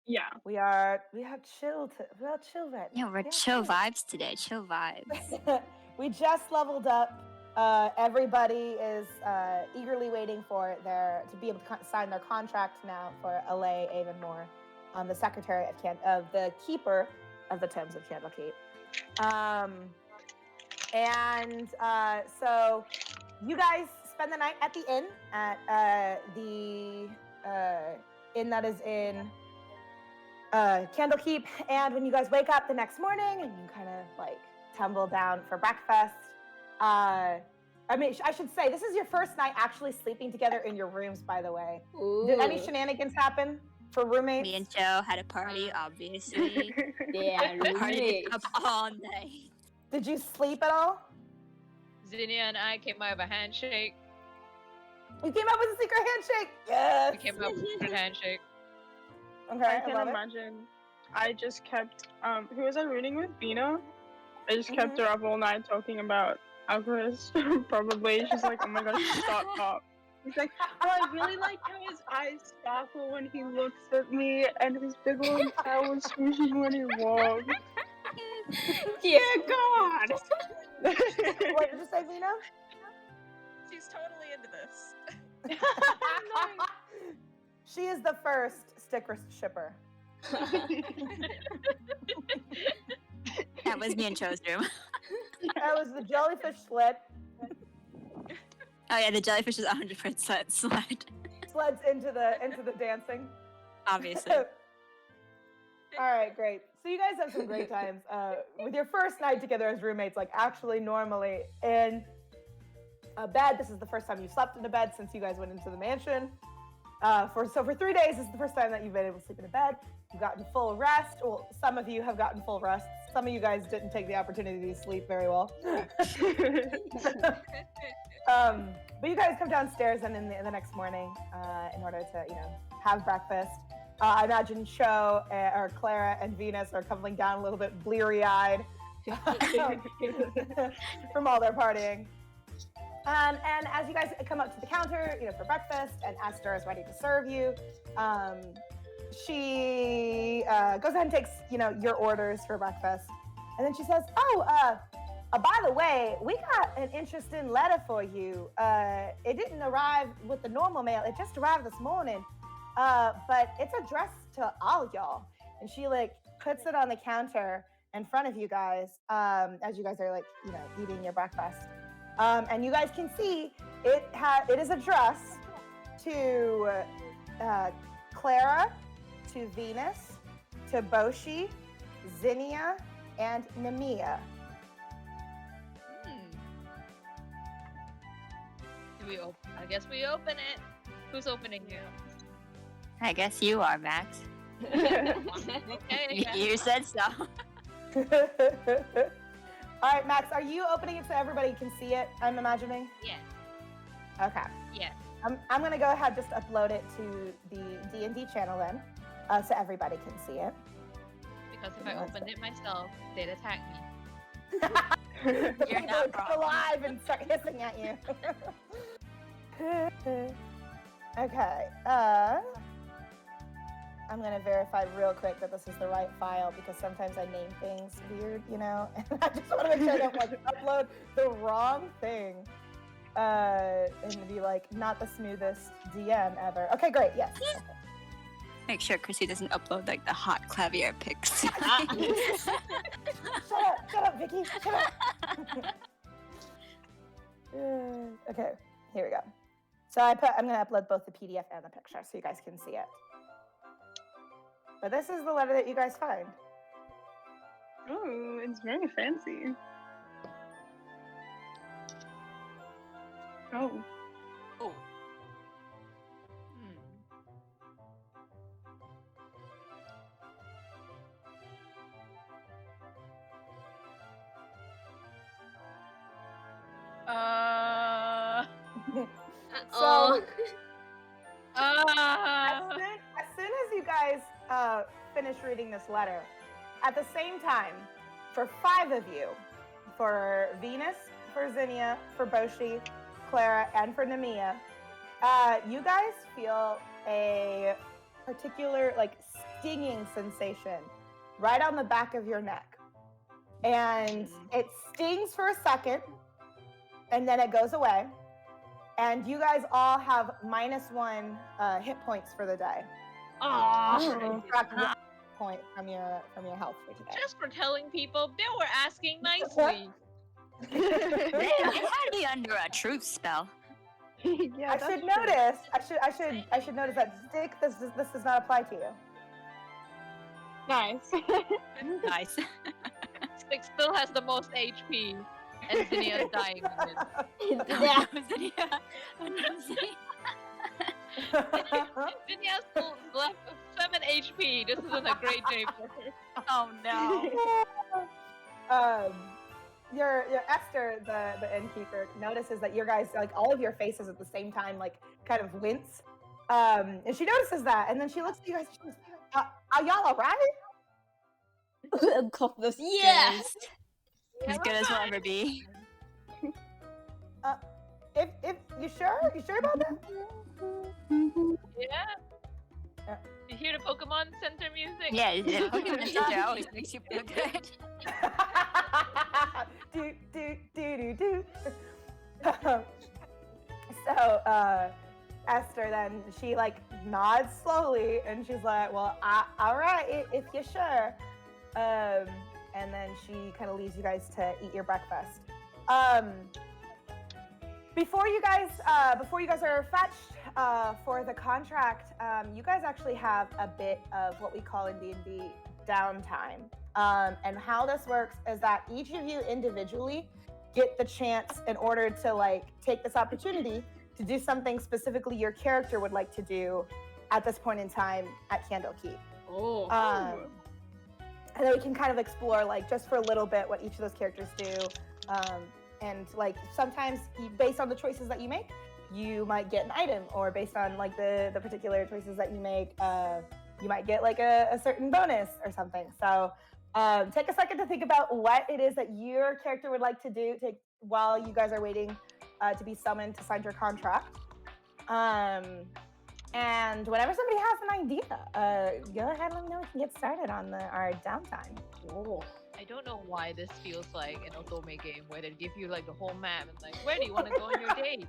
Yeah. We have chill right now. Yeah, we're chill vibes today. Chill vibes. We just leveled up. Everybody is eagerly waiting for to be able to sign their contract now for Alay Avonmore, the secretary of the keeper of the Tomes of Candlekeep. So you guys spend the night at the inn at the inn that is in Candlekeep, and when you guys wake up the next morning and you kind of like tumble down for breakfast, I should say this is your first night actually sleeping together in your rooms, by the way. Ooh. Did any shenanigans happen for roommates? Me and Joe had a party, obviously. Yeah, Partied roommates. up all night. Did you sleep at all? Zinnia and I came out of a handshake. You came up with a secret handshake. Yes. We came up with a secret handshake. Okay, I can imagine. I just kept, who was I reading with? Vena? I just kept her up all night talking about Alchemist, probably. She's like, oh my gosh, stop up. He's like, oh, I really like how his eyes sparkle when he looks at me, and his big long tail was swooshing when he walks. Dear God! What did you say, Vena? She's totally into this. She is the first sticker shipper. That was me and Joe's room. That was the jellyfish sled. Oh yeah, the jellyfish is 100% sled. Sleds into the dancing. Obviously. All right, great. So you guys have some great times with your first night together as roommates. Like actually, normally in a bed. This is the first time you slept in a bed since you guys went into the mansion. For 3 days, this is the first time that you've been able to sleep in a bed. You've gotten full rest. Well, some of you have gotten full rest. Some of you guys didn't take the opportunity to sleep very well. But you guys come downstairs and in the next morning in order to, have breakfast. I imagine Cho or Clara and Venus are coming down a little bit bleary-eyed from all their partying. And as you guys come up to the counter, for breakfast, and Esther is ready to serve you, she goes ahead and takes, your orders for breakfast. And then she says, by the way, we got an interesting letter for you. It didn't arrive with the normal mail. It just arrived this morning. But it's addressed to all y'all. And she puts it on the counter in front of you guys as you guys are eating your breakfast. And you guys can see it is addressed to Clara, to Venus, to Boshi, Zinnia, and Nemeia. I guess we open it. Who's opening it? I guess you are, Max. Okay. You said so. All right, Max, are you opening it so everybody can see it, I'm imagining? Yes. Okay. Yes. I'm going to go ahead just upload it to the D&D channel then, so everybody can see it. Because if I opened it myself, they'd attack me. The You're people not would come wrong. alive and start hissing at you. Okay. I'm going to verify real quick that this is the right file because sometimes I name things weird, and I just want to make sure I don't upload the wrong thing and be not the smoothest DM ever. Okay, great. Yes. Make sure Krissey doesn't upload the hot clavier pics. Shut up, Vicky. Shut up. Okay, here we go. So I'm going to upload both the PDF and the picture so you guys can see it. But this is the letter that you guys find. Oh, it's very fancy. Oh. Oh. So, Oh. as soon as you guys finish reading this letter, at the same time, for 5 of you, for Venus, for Zinnia, for Boshi, Clara, and for Nemeia, you guys feel a particular stinging sensation right on the back of your neck. And it stings for a second, and then it goes away. And you guys all have -1 hit points for the day. Aww. Subtract 1 point from your health for today. Just for telling people they were asking nicely. It had me under a truth spell. Yeah, I that's should true. notice. I should notice that Stick. This does not apply to you. Nice. Nice. Stick still has the most HP, and Zinnia's dying. Yeah. Zinnia still left with 7 HP. This isn't a great day for her. Oh no. Your Esther, the innkeeper, notices that your guys, like all of your faces at the same time, like kind of wince. And she notices that, and then she looks at you guys. And she goes, "Are y'all alright?" Cough goes, yeah. As good as we'll ever be. If you sure about that? Yeah. You hear the Pokemon Center music? Yeah, Pokemon Center always makes you feel good. do. So Esther then she like nods slowly and she's like, well, all right, if you're sure. And then she kind of leaves you guys to eat your breakfast. Before you guys are fetched for the contract, you guys actually have a bit of what we call in D&D downtime. And how this works is that each of you individually get the chance in order to like take this opportunity to do something specifically your character would like to do at this point in time at Candlekeep. Oh. And then we can kind of explore like just for a little bit what each of those characters do. And like sometimes based on the choices that you make, you might get an item, or based on like the particular choices that you make, you might get like a certain bonus or something. So take a second to think about what it is that your character would like to do while you guys are waiting to be summoned to sign your contract. And whenever somebody has an idea, go ahead and let me know we can get started on our downtime. Oh. I don't know why this feels like an Otome game where they give you like the whole map and like, where do you want to go on your date?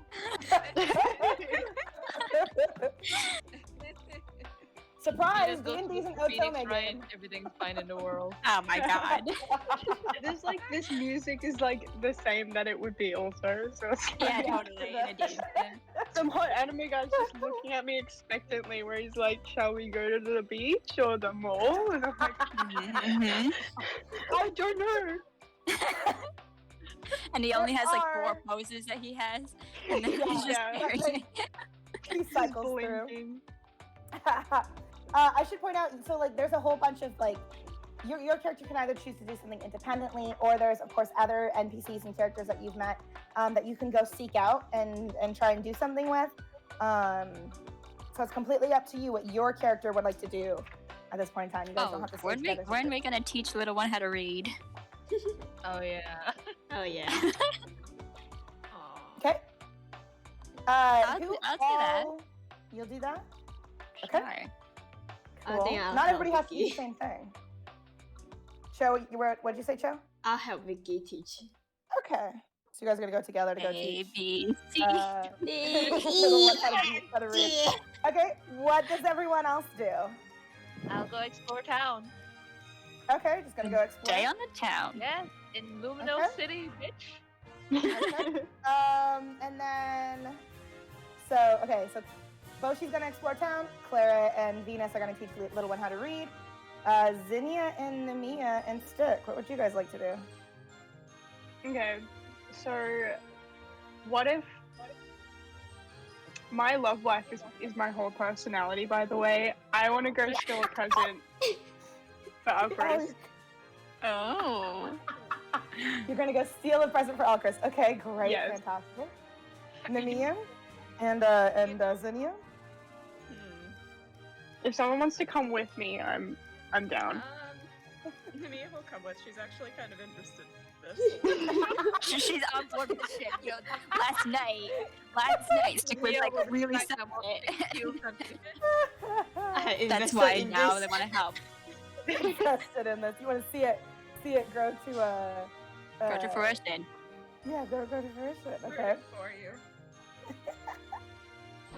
Surprise! You just go to D&D's an Phoenix Otome Shrine, game. everything's fine in the world. Oh my god. This music is like the same that it would be also. So it's Yeah, like, totally. In a game. some hot anime guy's just looking at me expectantly, where he's like, "Shall we go to the beach or the mall?" And I'm like, Mhm. "I don't know." And he only has like 4 are- poses that he has. And then he's just Yeah. staring. He cycles through. Blinking. I should point out, so like there's a whole bunch of like, your character can either choose to do something independently, or there's of course other NPCs and characters that you've met that you can go seek out and try and do something with. So it's completely up to you what your character would like to do at this point in time. You guys don't have to stay together. When we gonna teach little one how to read? Oh yeah. Oh yeah. Aw. Okay. I'll who do that. all- You'll do that? Okay. Sure. I Cool. think I'll Not help everybody has to do the Vicky. same thing. Cho, what'd you say, Cho? I'll help Vicky teach. Okay. So you guys are gonna go together to go A, teach. B, C. Little one how to read. Okay, what does everyone else do? I'll go explore town. Okay, just gonna go explore. Stay on the town. Yes, in Lumino Okay. City, bitch. Okay. And then, so Boshi's gonna explore town. Clara and Venus are gonna teach little one how to read. Zinnia and Nemeia and Stick, what would you guys like to do? Okay, so what if my love life is my whole personality, by the way. I want to go steal a present for Alcrest. Oh. You're gonna go steal a present for Alcrest. Okay, great, Yes. fantastic. Nemeia and Zinnia. If someone wants to come with me, I'm down. Nemeia will come with. She's actually kind of interested in this. She's on board with the shit. You know, last night, Stick was like really something. That's why now they want to help. Interested in this. You want to see it grow to a Go to fruition. Yeah, go to fruition. We're Okay. in for you.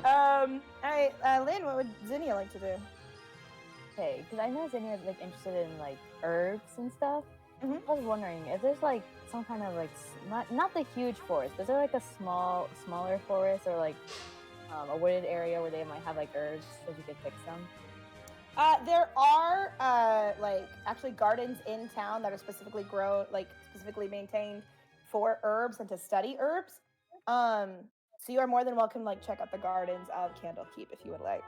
All right, Lynn, what would Zinnia like to do? Okay, because I know Zinnia is like interested in like herbs and stuff. Mhm. I was wondering if there's like some kind of like not the huge forest, but is there like a smaller forest or like a wooded area where they might have like herbs so you could pick some? There are like actually gardens in town that are specifically maintained for herbs and to study herbs. So you are more than welcome to like check out the gardens of Candlekeep if you would like.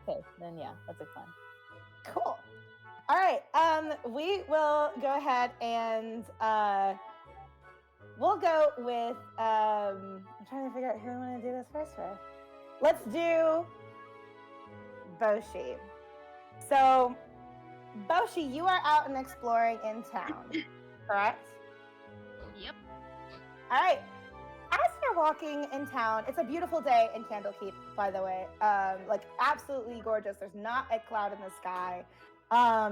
Okay, then yeah, that's a plan. Cool. All right. We will go ahead and we'll go with I'm trying to figure out who I want to do this first with. Let's do Boshi. So Boshi, you are out and exploring in town, correct? Yep. All right. As you're walking in town, it's a beautiful day in Candlekeep, by the way. Like absolutely gorgeous. There's not a cloud in the sky,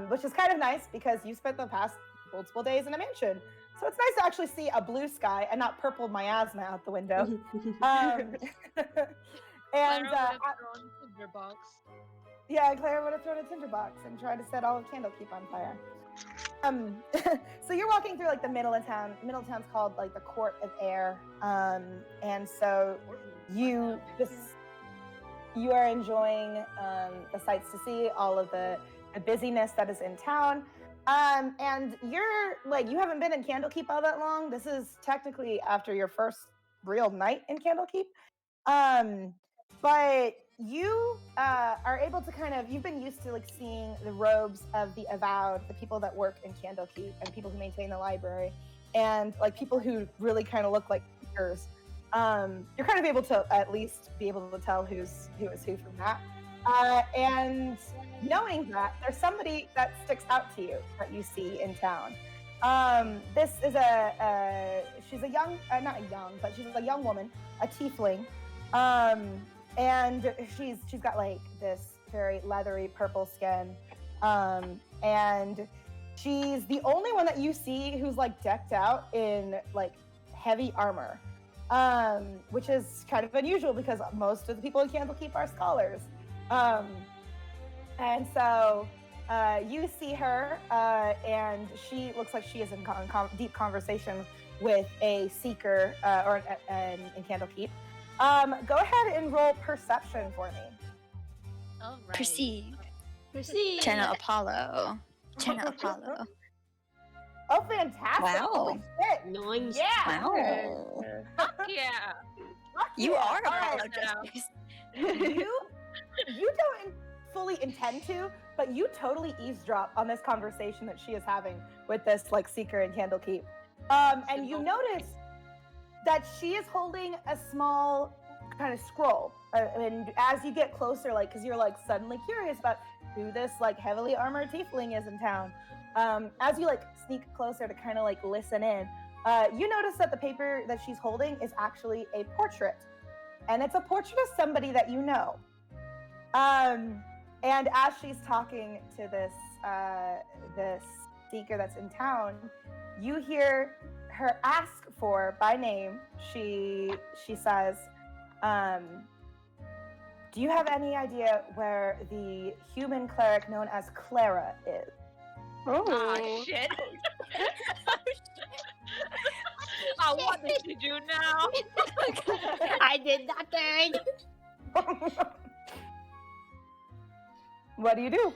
which is kind of nice because you spent the past multiple days in a mansion. So it's nice to actually see a blue sky and not purple miasma out the window. And Clara would have thrown a tinderbox. yeah, Clara would have thrown a tinderbox and tried to set all of Candlekeep on fire. So you're walking through like the middle of town. Middle of town's called like the Court of Air. And so you are enjoying the sights to see, all of the busyness that is in town. And you're like, you haven't been in Candlekeep all that long. This is technically after your first real night in Candlekeep. But you are able to you've been used to like seeing the robes of the Avowed, the people that work in Candlekeep and people who maintain the library, and like people who really kind of look like teachers. You're kind of able to at least be able to tell who is who from that. And knowing that there's somebody that sticks out to you that you see in town. This is she's a young, but she's a young woman, a tiefling. And she's got like this very leathery purple skin. And she's the only one that you see who's like decked out in like heavy armor. Which is kind of unusual because most of the people in Candlekeep are scholars. And so you see her, and she looks like she is in deep conversation with a seeker in Candlekeep. Go ahead and roll perception for me. All right. Perceive. Proceed. Channel Apollo. Channel Apollo. Oh, fantastic! Wow. Holy shit! Nice. Yeah. Wow. Fuck yeah. Fuck You yeah. are All right. Apollo Justice. You don't fully intend to, but you totally eavesdrop on this conversation that she is having with this like seeker in Candlekeep. And you notice that she is holding a small kind of scroll. And as you get closer, like, because you're like suddenly curious about who this like heavily armored tiefling is in town, as you like sneak closer to kind of like listen in, you notice that the paper that she's holding is actually a portrait, and it's a portrait of somebody that you know. And as she's talking to this seeker that's in town, you hear her ask for by name. She says, do you have any idea where the human cleric known as Clara is? Oh shit. What did you do now? I did nothing. What do you do?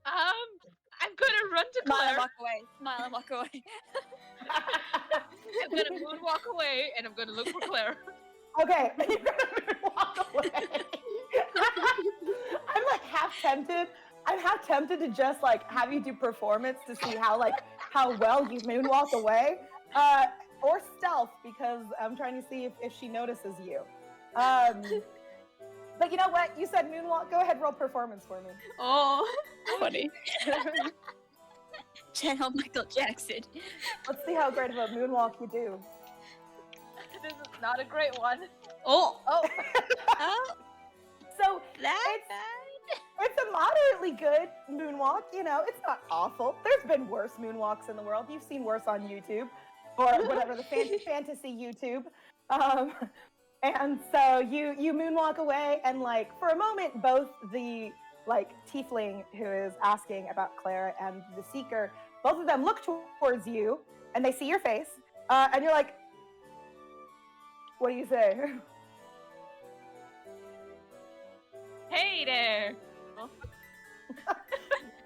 I'm gonna run to Smile and Claire. walk away. Smile and walk away. I'm gonna moonwalk away, and I'm gonna look for Claire. Okay, you're gonna walk away. I'm like half tempted. I'm half tempted to just like have you do performance to see how well you moonwalk away, or stealth, because I'm trying to see if she notices you. But you know what? You said moonwalk. Go ahead, roll performance for me. Oh. What funny. Channel Michael Jackson. Let's see how great of a moonwalk you do. This is not a great one. Oh, Oh, Oh, So that it's a moderately good moonwalk. You know, it's not awful. There's been worse moonwalks in the world. You've seen worse on YouTube or whatever the fantasy YouTube. And so you moonwalk away, and like for a moment, both the like tiefling who is asking about Clara and the seeker, both of them look towards you, and they see your face, and you're like, "What do you say?" hey there.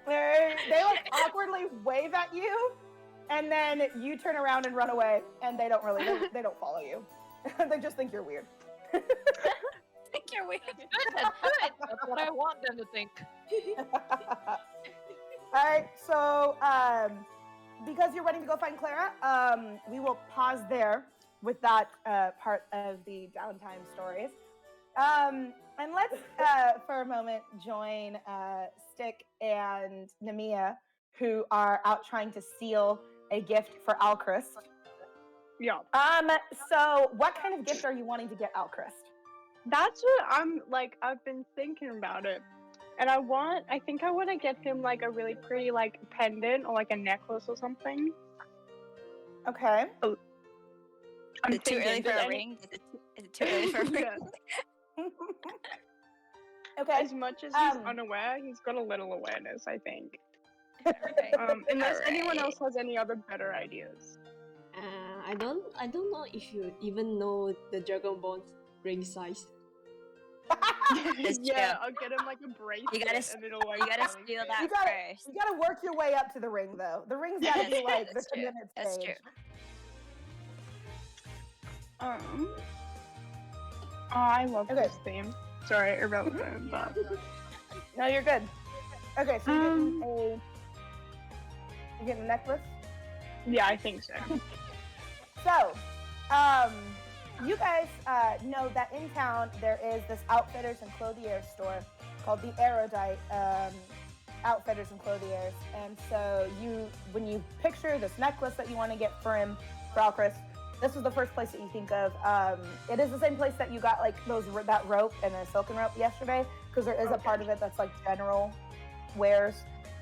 They like awkwardly wave at you, and then you turn around and run away, and they don't follow you. They just think you're weird. think you're weird. That's good. That's good. That's what I want them to think. All right, so because you're running to go find Clara, we will pause there with that part of the downtime stories. And let's, for a moment, join Stick and Nemeia, who are out trying to steal a gift for Alchrist. Yeah. So what kind of gift are you wanting to get Alchrist? That's what I'm like. I've been thinking about it, and I think I want to get him like a really pretty like pendant or like a necklace or something. Okay. Is it too early for a ring? Is it too early for a ring? Yeah. Okay. As much as he's unaware, he's got a little awareness, I think. Unless anyone else has any other better ideas. I don't know if you even know the Dragon Ball's ring size. It's Yeah, true. I'll get him like a bracelet. You gotta and it'll, like, You gotta really steal fit. that first. You gotta work your way up to the ring, though. The ring's gotta be like the That's true. commitment That's stage. true. I love Okay. this theme. Sorry, irrelevant, but No, you're good. Okay, so you're getting a necklace. yeah, I think so. So, you guys know that in town there is this outfitters and clothiers store called the Erudite Outfitters and Clothiers. And so when you picture this necklace that you want to get for him, for Alchrist, this was the first place that you think of. It is the same place that you got like that rope and a silken rope yesterday, because there is a part of it that's like general wares.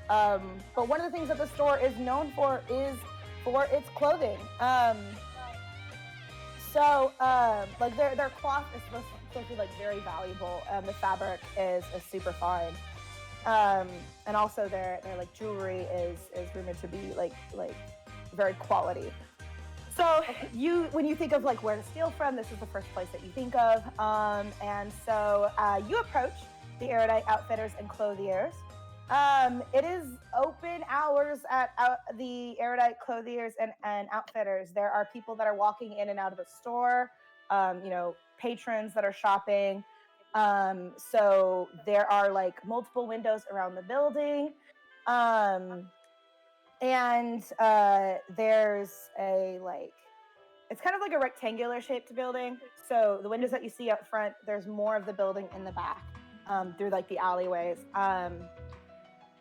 But one of the things that the store is known for is for its clothing. Like their cloth is supposed to be like very valuable. The fabric is super fine. And also their like jewelry is rumored to be like very quality. So when you think of like where to steal from, this is the first place that you think of. And so you approach the Erudite Outfitters and Clothiers. It is open hours at the Erudite Clothiers and Outfitters. There are people that are walking in and out of the store, patrons that are shopping. So there are like multiple windows around the building. And there's it's kind of like a rectangular shaped building. So the windows that you see up front, there's more of the building in the back, through like the alleyways.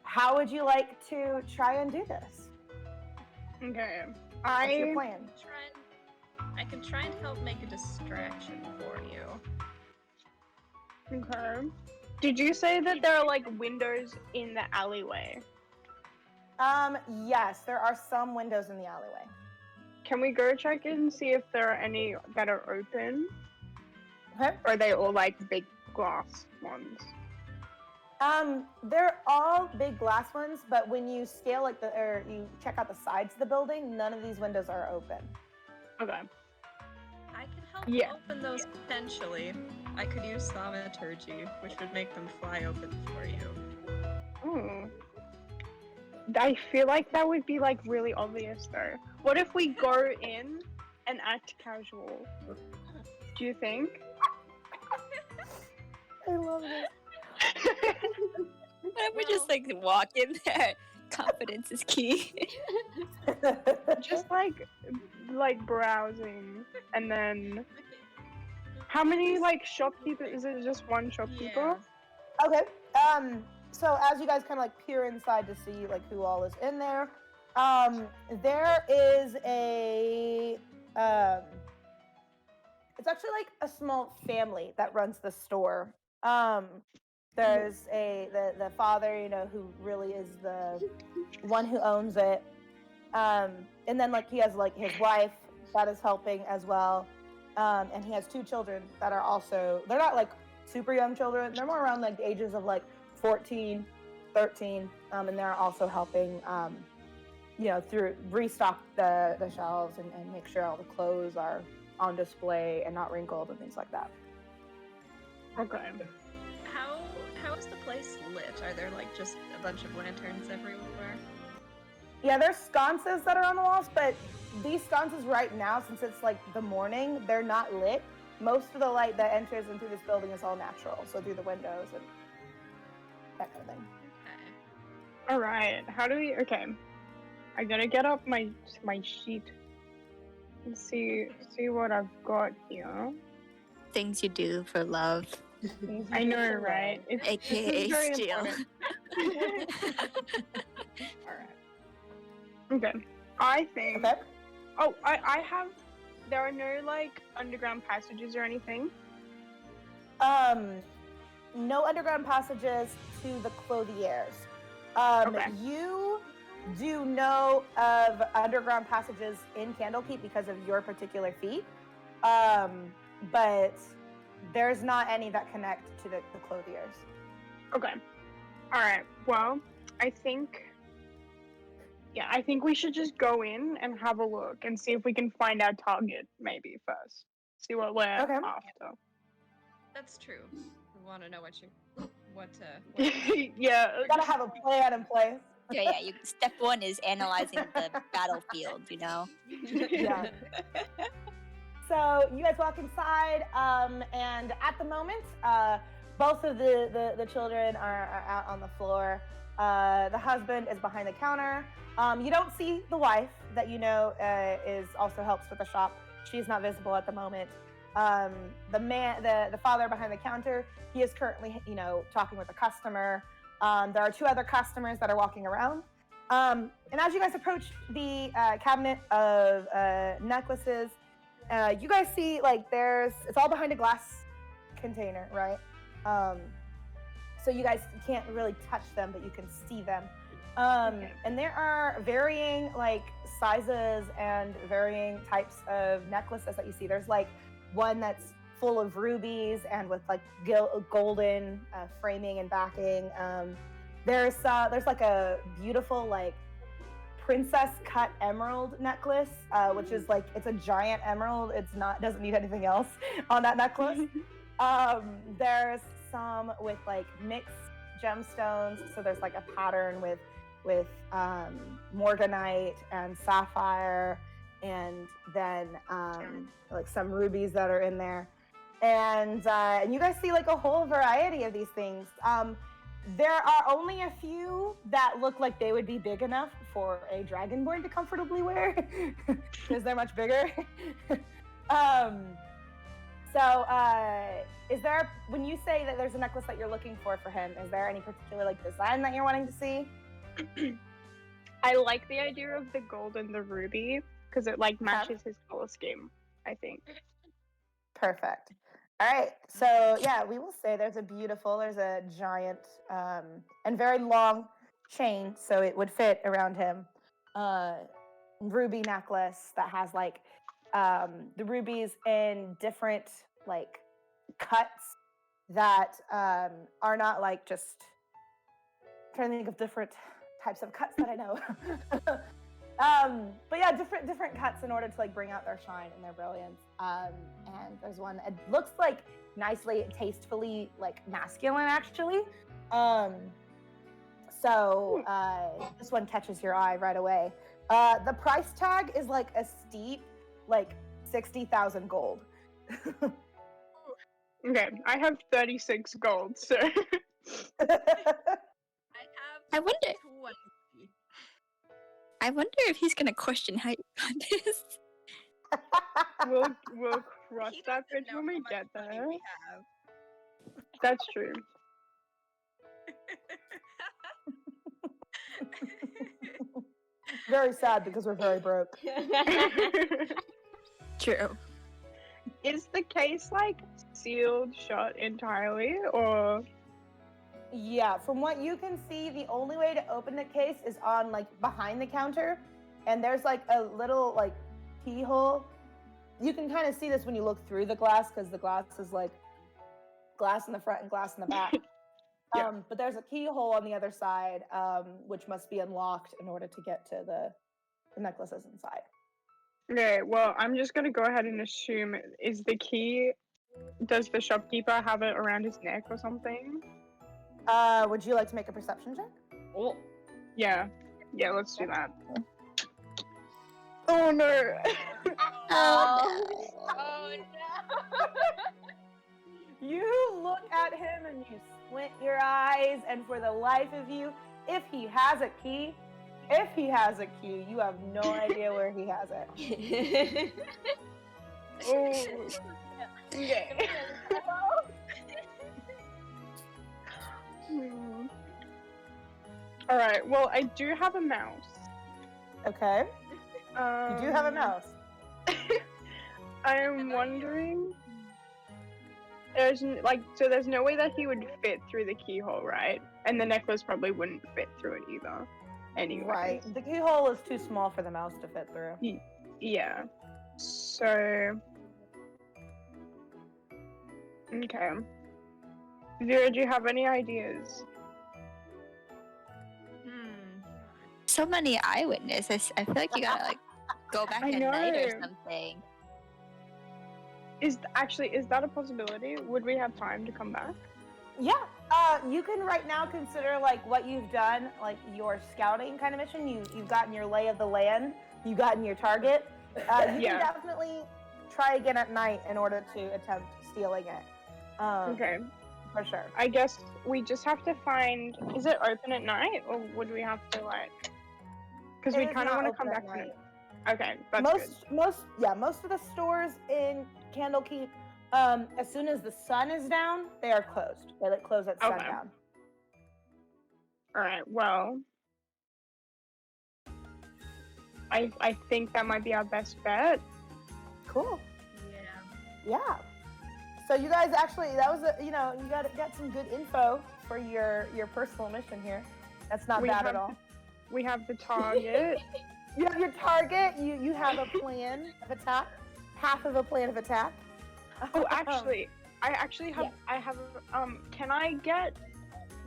How would you like to try and do this? Okay. What's your plan? I can try and help make a distraction for you. Okay. Did you say that there are like windows in the alleyway? Yes, there are some windows in the alleyway. Can we go check and see if there are any that are open? Okay. Or are they all like big glass ones? They're all big glass ones, but when you scale or you check out the sides of the building, none of these windows are open. Okay. I can help Yeah. open those potentially. I could use thaumaturgy, which would make them fly open for you. I feel like that would be like really obvious though. What if we go in and act casual? Do you think? I love it. What if we just like walk in there? Confidence is key. Just like browsing, and then how many like shopkeepers? Is it just one shopkeeper? Yeah. Okay. So as you guys kind of like peer inside to see like who all is in there, there is a it's actually like a small family that runs the store. There's the father, you know, who really is the one who owns it. And then like he has like his wife that is helping as well. And he has 2 children that are also, they're not like super young children. They're more around like the ages of like 14, 13. And they're also helping, you know, through restock the shelves and make sure all the clothes are on display and not wrinkled and things like that. Okay. How is the place lit? Are there like just a bunch of lanterns everywhere? Yeah, there's sconces that are on the walls, but these sconces right now, since it's like the morning, they're not lit. Most of the light that enters into this building is all natural, so through the windows and that kind of thing. Okay. All right. How do we? Okay. I gotta get up my sheet and see what I've got here. Things you do for love, I know, right? aka very steal. important. All right. Okay. I think. Okay. Oh, I have. There are no like underground passages or anything. No underground passages to the clothiers. Okay. You do know of underground passages in Candlekeep because of your particular feat, but there's not any that connect to the clothiers. Okay. All right. Well, I think we should just go in and have a look and see if we can find our target maybe first. See what we're Okay. after. That's true. We want to know what Yeah. You gotta have a plan in place. Yeah. Step 1 is analyzing the battlefield. You know. Yeah. So you guys walk inside, and at the moment, both of the children are out on the floor. The husband is behind the counter. You don't see the wife that you know is also helps with the shop. She's not visible at the moment. The father behind the counter, he is currently, you know, talking with a customer. There are 2 other customers that are walking around. And as you guys approach the cabinet of necklaces, you guys see like it's all behind a glass container, right? So you guys can't really touch them, but you can see them. And there are varying like sizes and varying types of necklaces that you see. There's like one that's full of rubies and with like golden framing and backing. There's like a beautiful like princess cut emerald necklace, which is like, it's a giant emerald. Doesn't need anything else on that necklace. There's some with like mixed gemstones. So there's like a pattern with morganite and sapphire, and then like some rubies that are in there. And you guys see like a whole variety of these things. There are only a few that look like they would be big enough for a dragonborn to comfortably wear, because they're much bigger. Is there, when you say that there's a necklace that you're looking for him, is there any particular like design that you're wanting to see? I like the idea of the gold and the ruby because it like matches his color scheme, I think. Perfect. All right, so yeah, we will say there's a giant and very long chain, so it would fit around him. Ruby necklace that has like the rubies in different like cuts that are not like just trying to think of different types of cuts that I know. But yeah, different cuts in order to like bring out their shine and their brilliance. And there's one, it looks like nicely, tastefully like masculine actually. So this one catches your eye right away. The price tag is like a steep, like 60,000 gold. Okay, I have 36 gold, so. I wonder if he's gonna question how you got this. We'll cross He that bridge doesn't know when we how much get money there. we have. That's true. Very sad because we're very broke. True. Is the case like sealed shut entirely, or Yeah, from what you can see, the only way to open the case is on like behind the counter, and there's like a little like keyhole. You can kind of see this when you look through the glass because the glass is like glass in the front and glass in the back. Yeah. But there's a keyhole on the other side, which must be unlocked in order to get to the necklaces inside. okay? Well, I'm just gonna go ahead and assume is the key. Does the shopkeeper have it around his neck or something? Would you like to make a perception check? Oh. Yeah. Yeah, let's do that. Oh no. Oh, Oh You look at him and you squint your eyes, and for the life of you, if he has a key, you have no idea where he has it. Oh. Okay. All right. Well, I do have a mouse. Okay, you do have a mouse. I am wondering. There's there's no way that he would fit through the keyhole, right? And the necklace probably wouldn't fit through it either. Anyway. Right, the keyhole is too small for the mouse to fit through. Yeah. So. Okay. Vera, do you have any ideas? so many eyewitnesses. I feel like you gotta like go back I at night or know. something. Is that a possibility? Would we have time to come back? Yeah, you can right now consider like what you've done, like your scouting kind of mission. You've gotten your lay of the land. You've gotten your target. You can definitely try again at night in order to attempt stealing it. Okay. For sure. I guess we just have to find. Is it open at night, or would we have to like? Because we It is kind of not want to come open back. at night. Okay, that's good. Most of the stores in Candlekeep, as soon as the sun is down, they are closed. They like close at Okay. sundown. All right. Well, I think that might be our best bet. Cool. Yeah. Yeah. So you guys actually, that was you got some good info for your personal mission here. That's not We bad have at all. We have the target. You have your target. You have a plan of attack. Half of a plan of attack. Oh, actually, I actually have. Yeah. I have. Can I get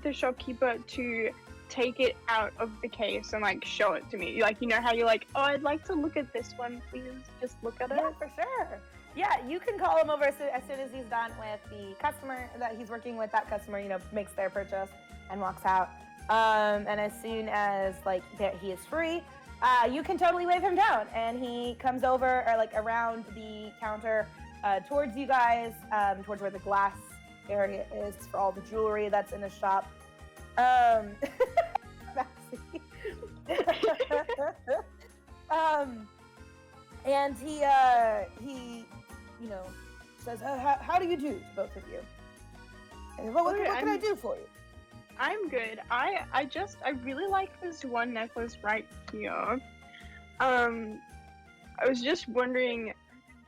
the shopkeeper to take it out of the case and like show it to me? Like, you know how you're like, oh, I'd like to look at this one, please. Just look at it. Yeah, for sure. Yeah, you can call him over as soon as he's done with the customer that he's working with. That customer, makes their purchase and walks out. And as soon as he is free, you can totally wave him down, and he comes over or like around the counter towards you guys, towards where the glass area is for all the jewelry that's in the shop. Maxie. And he says, how do you do to both of you? And what can I do for you? I'm good. I really like this one necklace right here. I was just wondering.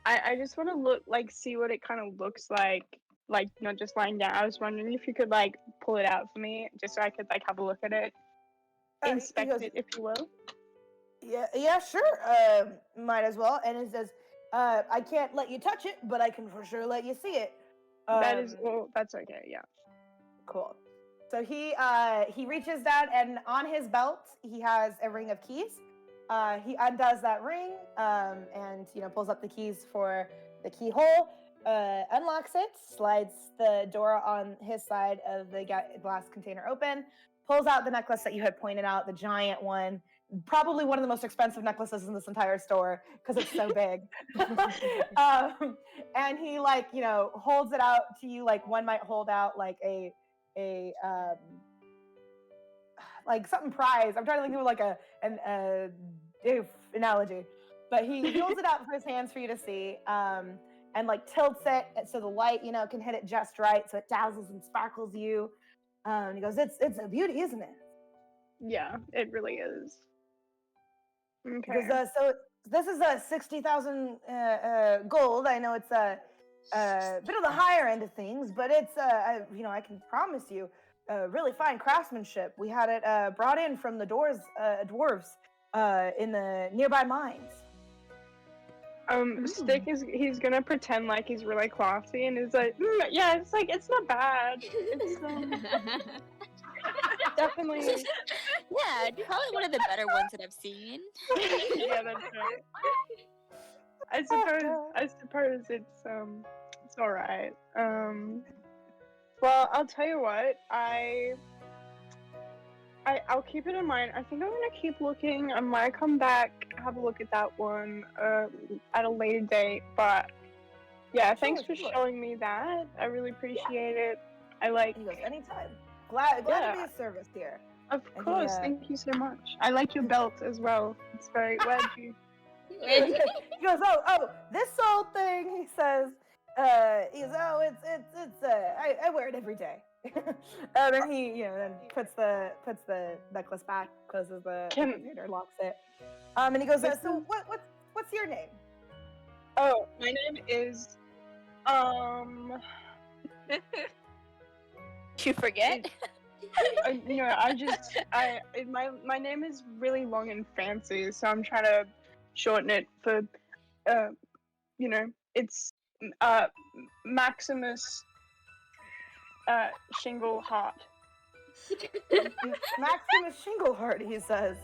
I just want to see what it kind of looks like not just lying down. I was wondering if you could pull it out for me, just so I could have a look at it, inspect it, if you will. Yeah, sure. Might as well. And it says, I can't let you touch it, but I can for sure let you see it. That's okay. Yeah. Cool. So he reaches down, and on his belt he has a ring of keys. He undoes that ring, and pulls up the keys for the keyhole, unlocks it, slides the door on his side of the glass container open, pulls out the necklace that you had pointed out, the giant one, probably one of the most expensive necklaces in this entire store because it's so big. And he holds it out to you like one might hold out like a something prize. I'm trying to think of like an analogy, but he holds it out for his hands for you to see, and tilts it so the light can hit it just right, so it dazzles and sparkles you. And he goes, "It's a beauty, isn't it?" Yeah, it really is. Okay. Because so this is a 60,000 gold. I know it's a bit of the higher end of things, but it's I can promise you, really fine craftsmanship. We had it brought in from the dwarves in the nearby mines. Stick he's gonna pretend like he's really classy and is like, yeah, it's not bad. It's definitely. Yeah, probably one of the better ones that I've seen. Yeah, that's right. I suppose it's all right. Well, I'll tell you what, I'll keep it in mind. I think I'm gonna keep looking. I might come back, have a look at that one at a later date. But yeah, thanks for showing me that. I really appreciate it. I like. He goes, anytime. Glad to be of service here. Of course, thank you so much. I like your belt as well. It's very wedgy. He goes, oh, this old thing. He says, I wear it every day. And then he, then puts the necklace back, closes the computer, locks it. And he goes, so what's your name? Oh, my name is You forget? My name is really long and fancy, so I'm trying to shorten it for it's Maximus Shingleheart. Maximus Shingleheart, he says.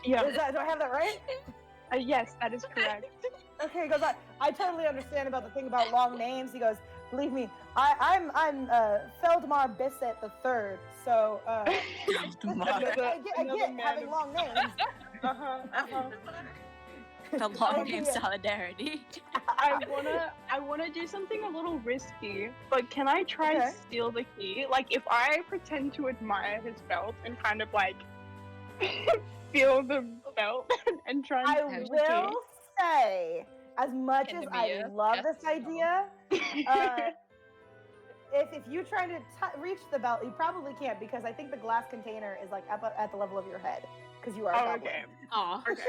Yeah. Do I have that right? Yes, that is correct. Okay, he goes, I totally understand about the thing about long names. He goes, believe me, I'm Feldmar Bisset the Third, so I get having long names. The long name solidarity. I wanna do something a little risky, but can I try to steal the key? Like, if I pretend to admire his belt and kind of like feel the belt and try and I will say, as much as I love this idea, if you're trying to reach the belt, you probably can't, because I think the glass container is like at the level of your head, because you are a goblin. Okay. Aw. Okay.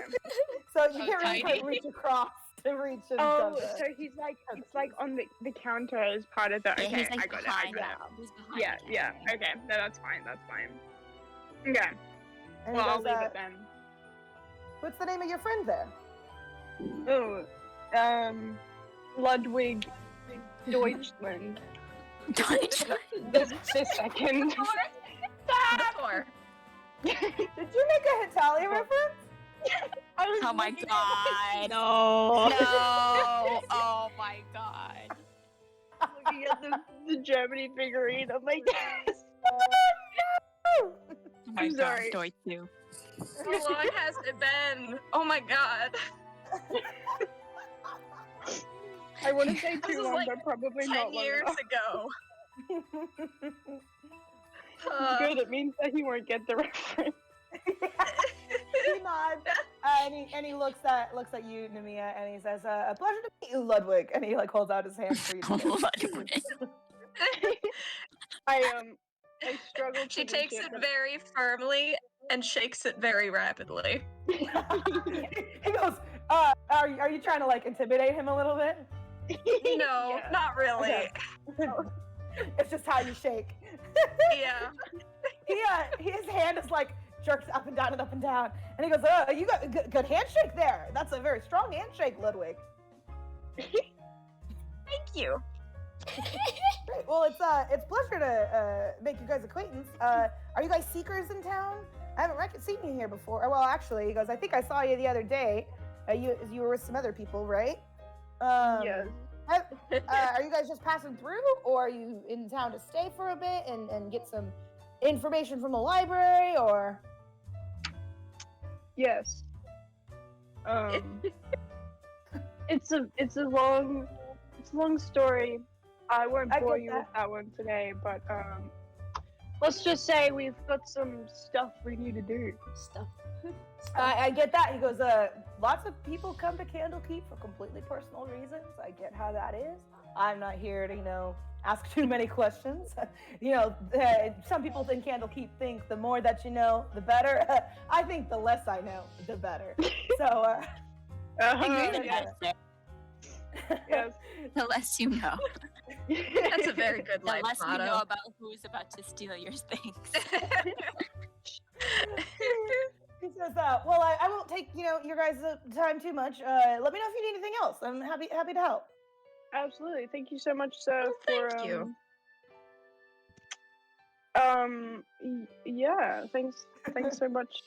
So you can't really quite reach across to reach him. Oh, so he's like, it's like on the counter as part of the. Yeah, Okay, he's like I got behind it. He's behind Yeah. Okay, no, that's fine. Okay. And Well, he I'll goes, leave it then. what's the name of your friend there? Oh, Ludwig Deutschland. This second. Four. Did you make a Hitalia reference? Oh my god. No. Oh my god. Looking at the Germany figurine. I'm like, yes. Oh my I'm god, sorry. Doit too. How long has it been? Oh my god. I want to say This too is long, like but probably 10 not long years enough. ago. Good, it means that he won't get the reference. He nods, and he looks at you, Nemeia, and he says, "A pleasure to meet you, Ludwig." And he like holds out his hand for you. I struggle. She to takes reach it but- very firmly and shakes it very rapidly. He goes, "Are you trying to like intimidate him a little bit?" No, Yeah. not really. Okay. It's just how you shake. Yeah. His hand is like jerks up and down and up and down, and he goes, "You got a good handshake there. That's a very strong handshake, Ludwig." Thank you. Great. Well, it's a pleasure to make you guys' acquaintance. Are you guys seekers in town? I haven't seen you here before. Well, actually, he goes, I think I saw you the other day. You were with some other people, right? Yes. Are you guys just passing through, or are you in town to stay for a bit and get some information from the library, or? Yes. It's a long story. I won't bore you with that one today, but let's just say we've got some stuff we need to do. Stuff. I get that. He goes, lots of people come to Candlekeep for completely personal reasons. I get how that is. I'm not here to, ask too many questions. Some people in Candlekeep think the more that you know, the better. I think the less I know, the better. So, Yes. Yes. The less you know. That's a very good The life less you motto. know about who's about to steal your things. he says, well, I won't take, your guys' time too much. Let me know if you need anything else. I'm happy to help. Absolutely. Thank you so much, sir, Thank for you. Yeah, thanks so much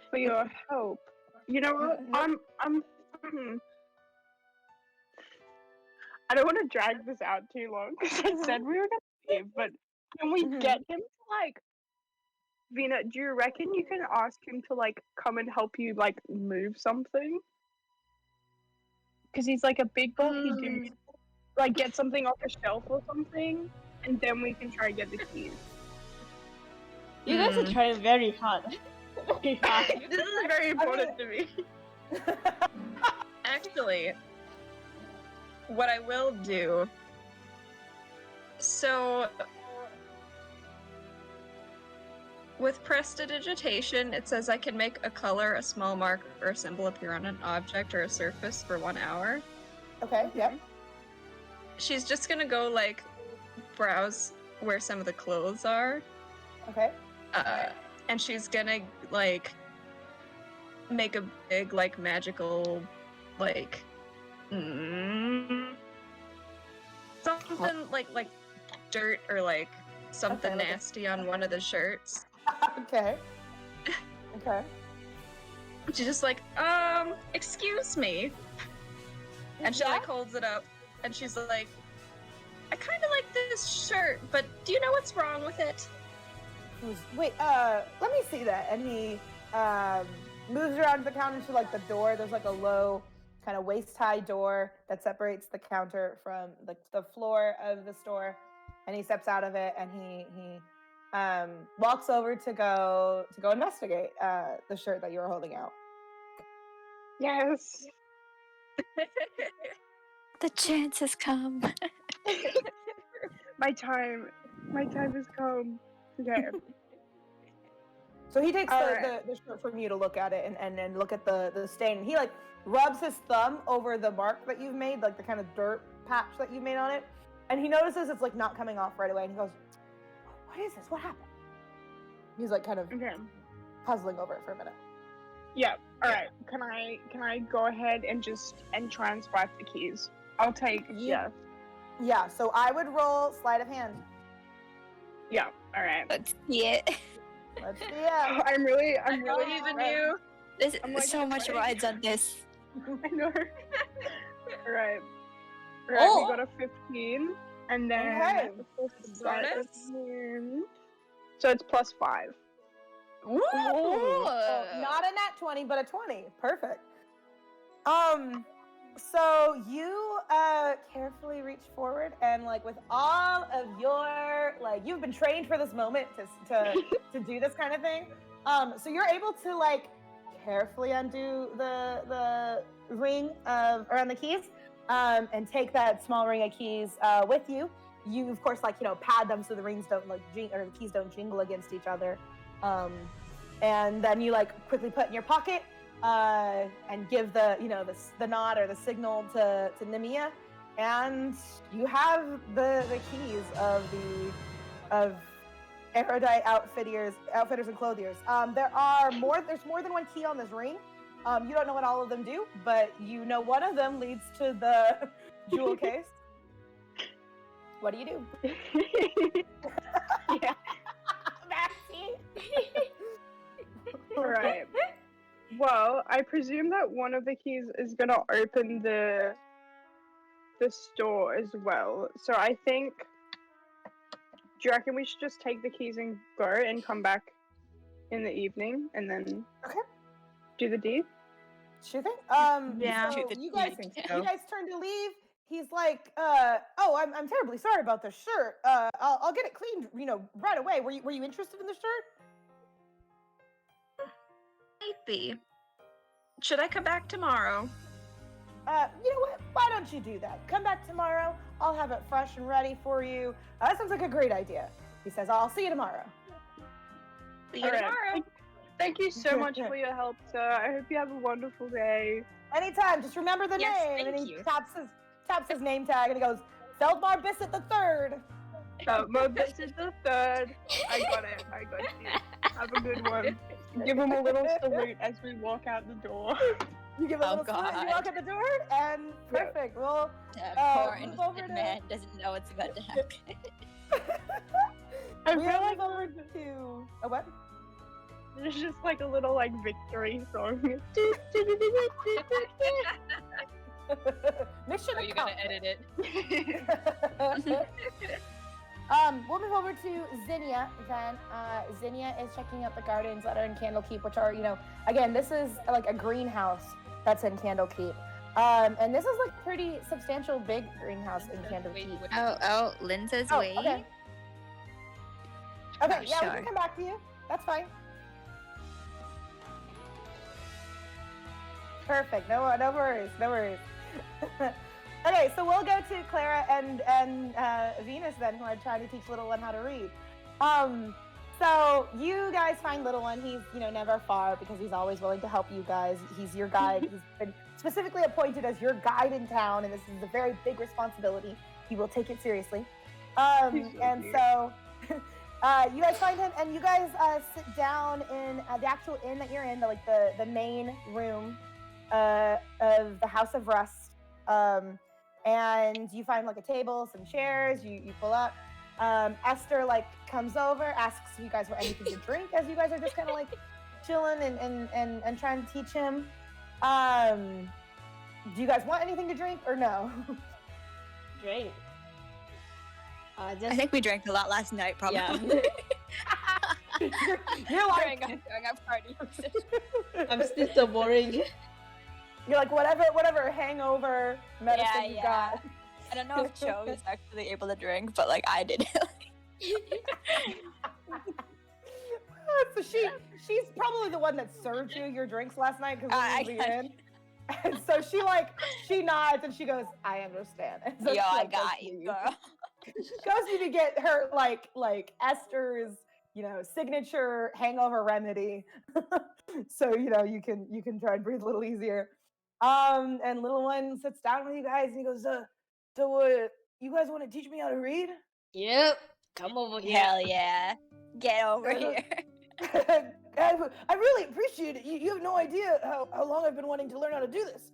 for your help. You know what? Hmm. I don't want to drag this out too long because I said we were gonna leave, but can we get him to like Vena, do you reckon you can ask him to like come and help you like move something? Because he's like a big bulky dude. Like get something off a shelf or something, and then we can try and get the keys. You guys are trying very hard. Very hard. This is very important to me. Actually, what I will do. So, with prestidigitation, it says I can make a color, a small mark, or a symbol appear on an object or a surface for 1 hour. Okay, yep. She's just gonna go, like, browse where some of the clothes are. Okay. And she's gonna, like, make a big, like, magical, like, something like dirt or, like, something Okay, nasty on one of the shirts. Okay. Okay. She's just like, excuse me. And she, like, holds it up, and she's like, I kind of like this shirt, but do you know what's wrong with it? Wait, let me see that. And he moves around to the counter to like the door. There's like a low kind of waist-high door that separates the counter from the floor of the store. And he steps out of it and he walks over to go investigate the shirt that you were holding out. Yes. The chance has come. My time has come. Okay. So he takes Alright. the shirt from you to look at it and then look at the stain. And he like rubs his thumb over the mark that you've made, like the kind of dirt patch that you've made on it. And he notices it's like not coming off right away. And he goes, what is this? What happened? He's like kind of puzzling over it for a minute. Yeah. All right. Can I go ahead and try and swipe the keys? I'll take. Yeah. Yeah. So I would roll sleight of hand. Yeah. All right. Let's see it. Let's see it. I'm really. believe in you. There's like, so much rides on this. I know. All right. All right. Oh. We got a 15, and then Okay. Bonus? so it's +5. Ooh. So not a nat 20, but a 20. Perfect. So you carefully reach forward and like with all of your you've been trained for this moment to do this kind of thing. So you're able to like carefully undo the ring around the keys and take that small ring of keys with you. You of course pad them so the rings don't or the keys don't jingle against each other. And then you quickly put in your pocket and give the nod or the signal to Nemeia, and you have the keys of erudite outfitters and clothiers. There's more than one key on this ring. You don't know what all of them do, but you know one of them leads to the jewel case. What do you do? Yeah. Maxie. All right. Well, I presume that one of the keys is gonna open the store as well. So I think. Do you reckon we should just take the keys and go and come back in the evening and then do the deed? Sure thing. Yeah. So I you guys think so. turn to leave. He's like, oh, I'm terribly sorry about the shirt. I'll get it cleaned, right away. Were you interested in the shirt? Might be. Should I come back tomorrow? You know what? Why don't you do that? Come back tomorrow. I'll have it fresh and ready for you. That sounds like a great idea. He says, I'll see you tomorrow. See you All right. tomorrow. Thank you so much for your help, sir. I hope you have a wonderful day. Anytime, just remember the Yes, name. And thank he you. taps his name tag and he goes, Feldmar Bissett the Third. This is the third. I got it. I got you. Have a good one. Give him a little salute as we walk out the door. You give a little salute, you walk at the door, and perfect. Well, Poor move over innocent to- man doesn't know what's about to happen. I we'll feel like move over to a what? there's just like a little like victory song. Mission Are you gonna edit it? We'll move over to Zinnia then. Zinnia is checking out the gardens that are in Candlekeep, which are, again, this is like a greenhouse that's in Candlekeep. And this is like pretty substantial big greenhouse in Candlekeep. Oh, Lynn says wait. Okay. Okay, Oh, yeah, we sure. can come back to you. That's fine. Perfect. No worries. No worries. Okay, so we'll go to Clara and Venus then, who are trying to teach Little One how to read. So you guys find Little One. He's never far because he's always willing to help you guys. He's your guide. He's been specifically appointed as your guide in town, and this is a very big responsibility. He will take it seriously. And so you guys find him, and you guys sit down in the actual inn that you're in, the main room of the House of Rust. And you find like a table, some chairs. You pull up. Esther comes over, asks if you guys want anything to drink, as you guys are just kind of chilling and trying to teach him. Do you guys want anything to drink or no? Drink. I think we drank a lot last night, probably. Yeah. You're like, during our party. I'm still so boring. you're like whatever hangover medicine you yeah. got. I don't know if Cho is actually able to drink, but I did. So she's probably the one that served you your drinks last night because we were in. And so she nods and she goes, I understand. And so Yo, she, I goes got to you, girl. goes to get her like Esther's signature hangover remedy. So you can try and breathe a little easier. And Little One sits down with you guys and he goes, so you guys want to teach me how to read? Yep. Come over here. Hell yeah. Get over here. I really appreciate it. You have no idea how long I've been wanting to learn how to do this.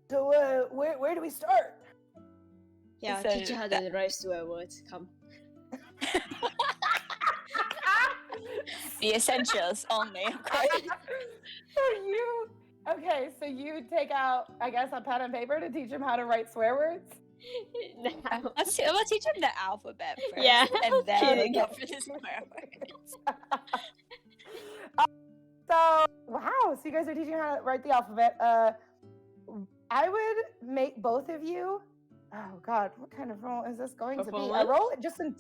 So where do we start? Yeah, So teach you how to write swear words. Come. The essentials only, of course. So you take out, I guess, a pen and paper to teach him how to write swear words? Let's teach him the alphabet first. Yeah, And then we'll kidding. go for the swear words. So, wow. So you guys are teaching how to write the alphabet. I would make both of you. Oh God, what kind of role is this going to be? A role just in.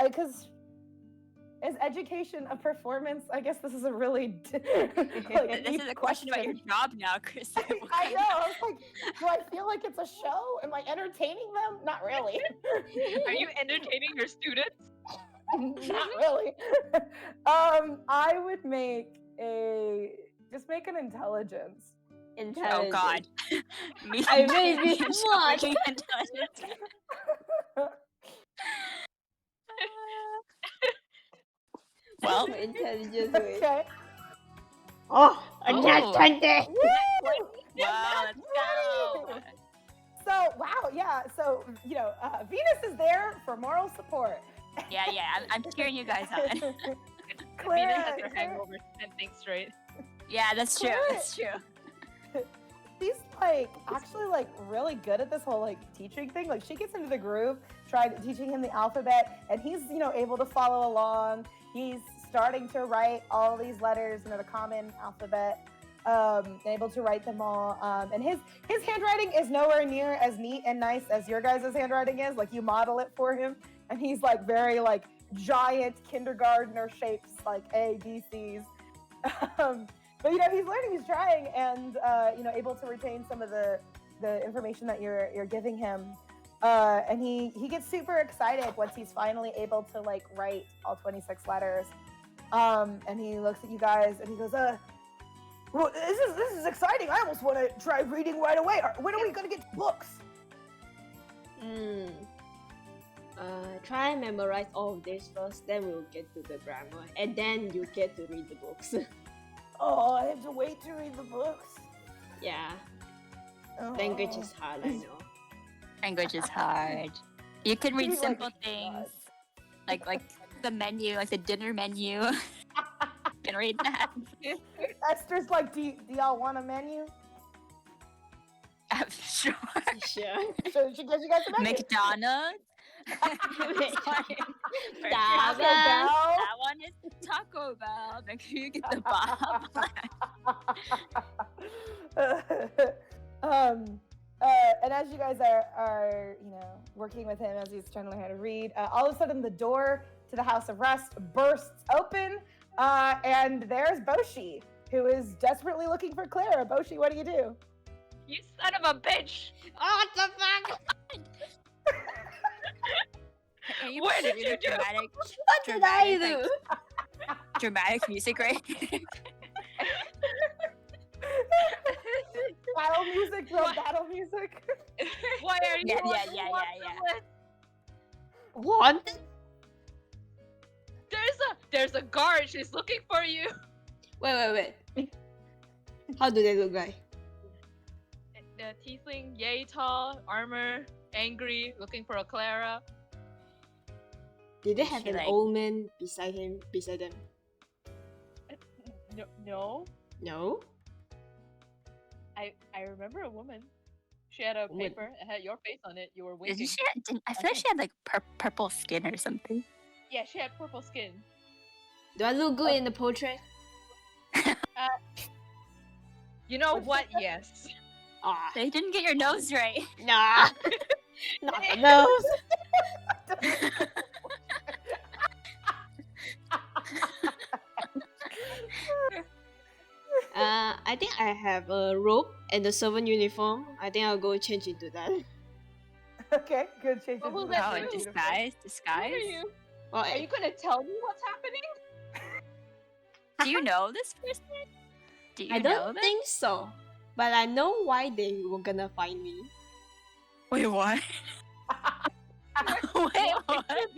Because is education a performance? I guess this is a really. This is a question about your job now, Krissey. I know. I was like, do I feel like it's a show? Am I entertaining them? Not really. Are you entertaining your students? Not really. I would make an intelligence. Oh God. I made me what? Making intelligence. Well, Intelligence. Okay. Oh, a nat 20. wow, let's go. So wow, yeah. So Venus is there for moral support. Yeah, I'm cheering you guys on. Venus Clara, has her hangover and thinks straight. Yeah, that's true. Clara- That's true. she's actually really good at this whole teaching thing. She gets into the groove, teaching him the alphabet, and he's able to follow along. He's starting to write all these letters, the common alphabet, able to write them all. And his handwriting is nowhere near as neat and nice as your guys' handwriting is. You model it for him, and he's very giant kindergartner shapes, A, B, C's. But he's learning, he's trying, and able to retain some of the the information that you're giving him, and he gets super excited once he's finally able to like write all 26 letters. And he looks at you guys and he goes, well, this is exciting. I almost want to try reading right away. When are we gonna get books? Try and memorize all of this first, then we'll get to the grammar, and then you get to read the books. Oh, I have to wait to read the books. Yeah, Oh. language is hard, I know. Language is hard. You can read He's like, simple things, like the menu, like the dinner menu. You can read that. Esther's like, do y'all want a menu? Sure. Sure. So she gives you guys a menu. McDonald's. Taco Bell. That one is Taco Bell. Make sure you get the bomb. And as you guys are working with him as he's trying to learn how to read, all of a sudden the door to the House of Rest bursts open, and there's Boshi, who is desperately looking for Clara. Boshi, what do you do? You son of a bitch! Oh, what the fuck? What did you do? What did I do? Dramatic music, right? Battle music, bro. Battle music. Why are you? Yeah. What? There's a guard. She's looking for you. Wait. How do they look like? The tiefling, yay tall, armor, angry, looking for a Clara. Did they have She an like- old man beside them? No. No? I remember a woman. She had a Woman. paper. It had your face on it. You were winking. I feel like she had like purple skin or something. Yeah, she had purple skin. Do I look good in the portrait? You know what? Yes. Ah, They didn't get your nose right. nah. Not the nose. I think I have a robe and the servant uniform. I think I'll go change into that. Okay, good change. Well, who's into that Oh, the you? disguise. What are you? Well, Are you gonna tell me what's happening? Do you know this person? Do you I know don't them? think so. But I know why they were gonna find me. Wait, what? Wait, what?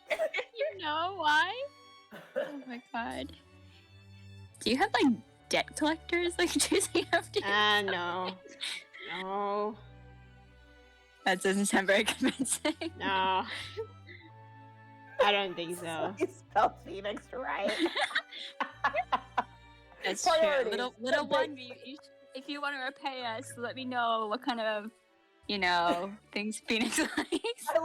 You know why? Oh my god. Do you have like debt collectors like chasing after you? No. No. That doesn't sound very convincing. No. I don't think so. You spelled Phoenix right. That's Priorities. true. Little one, if you want to repay us, let me know what kind of, things Phoenix likes. I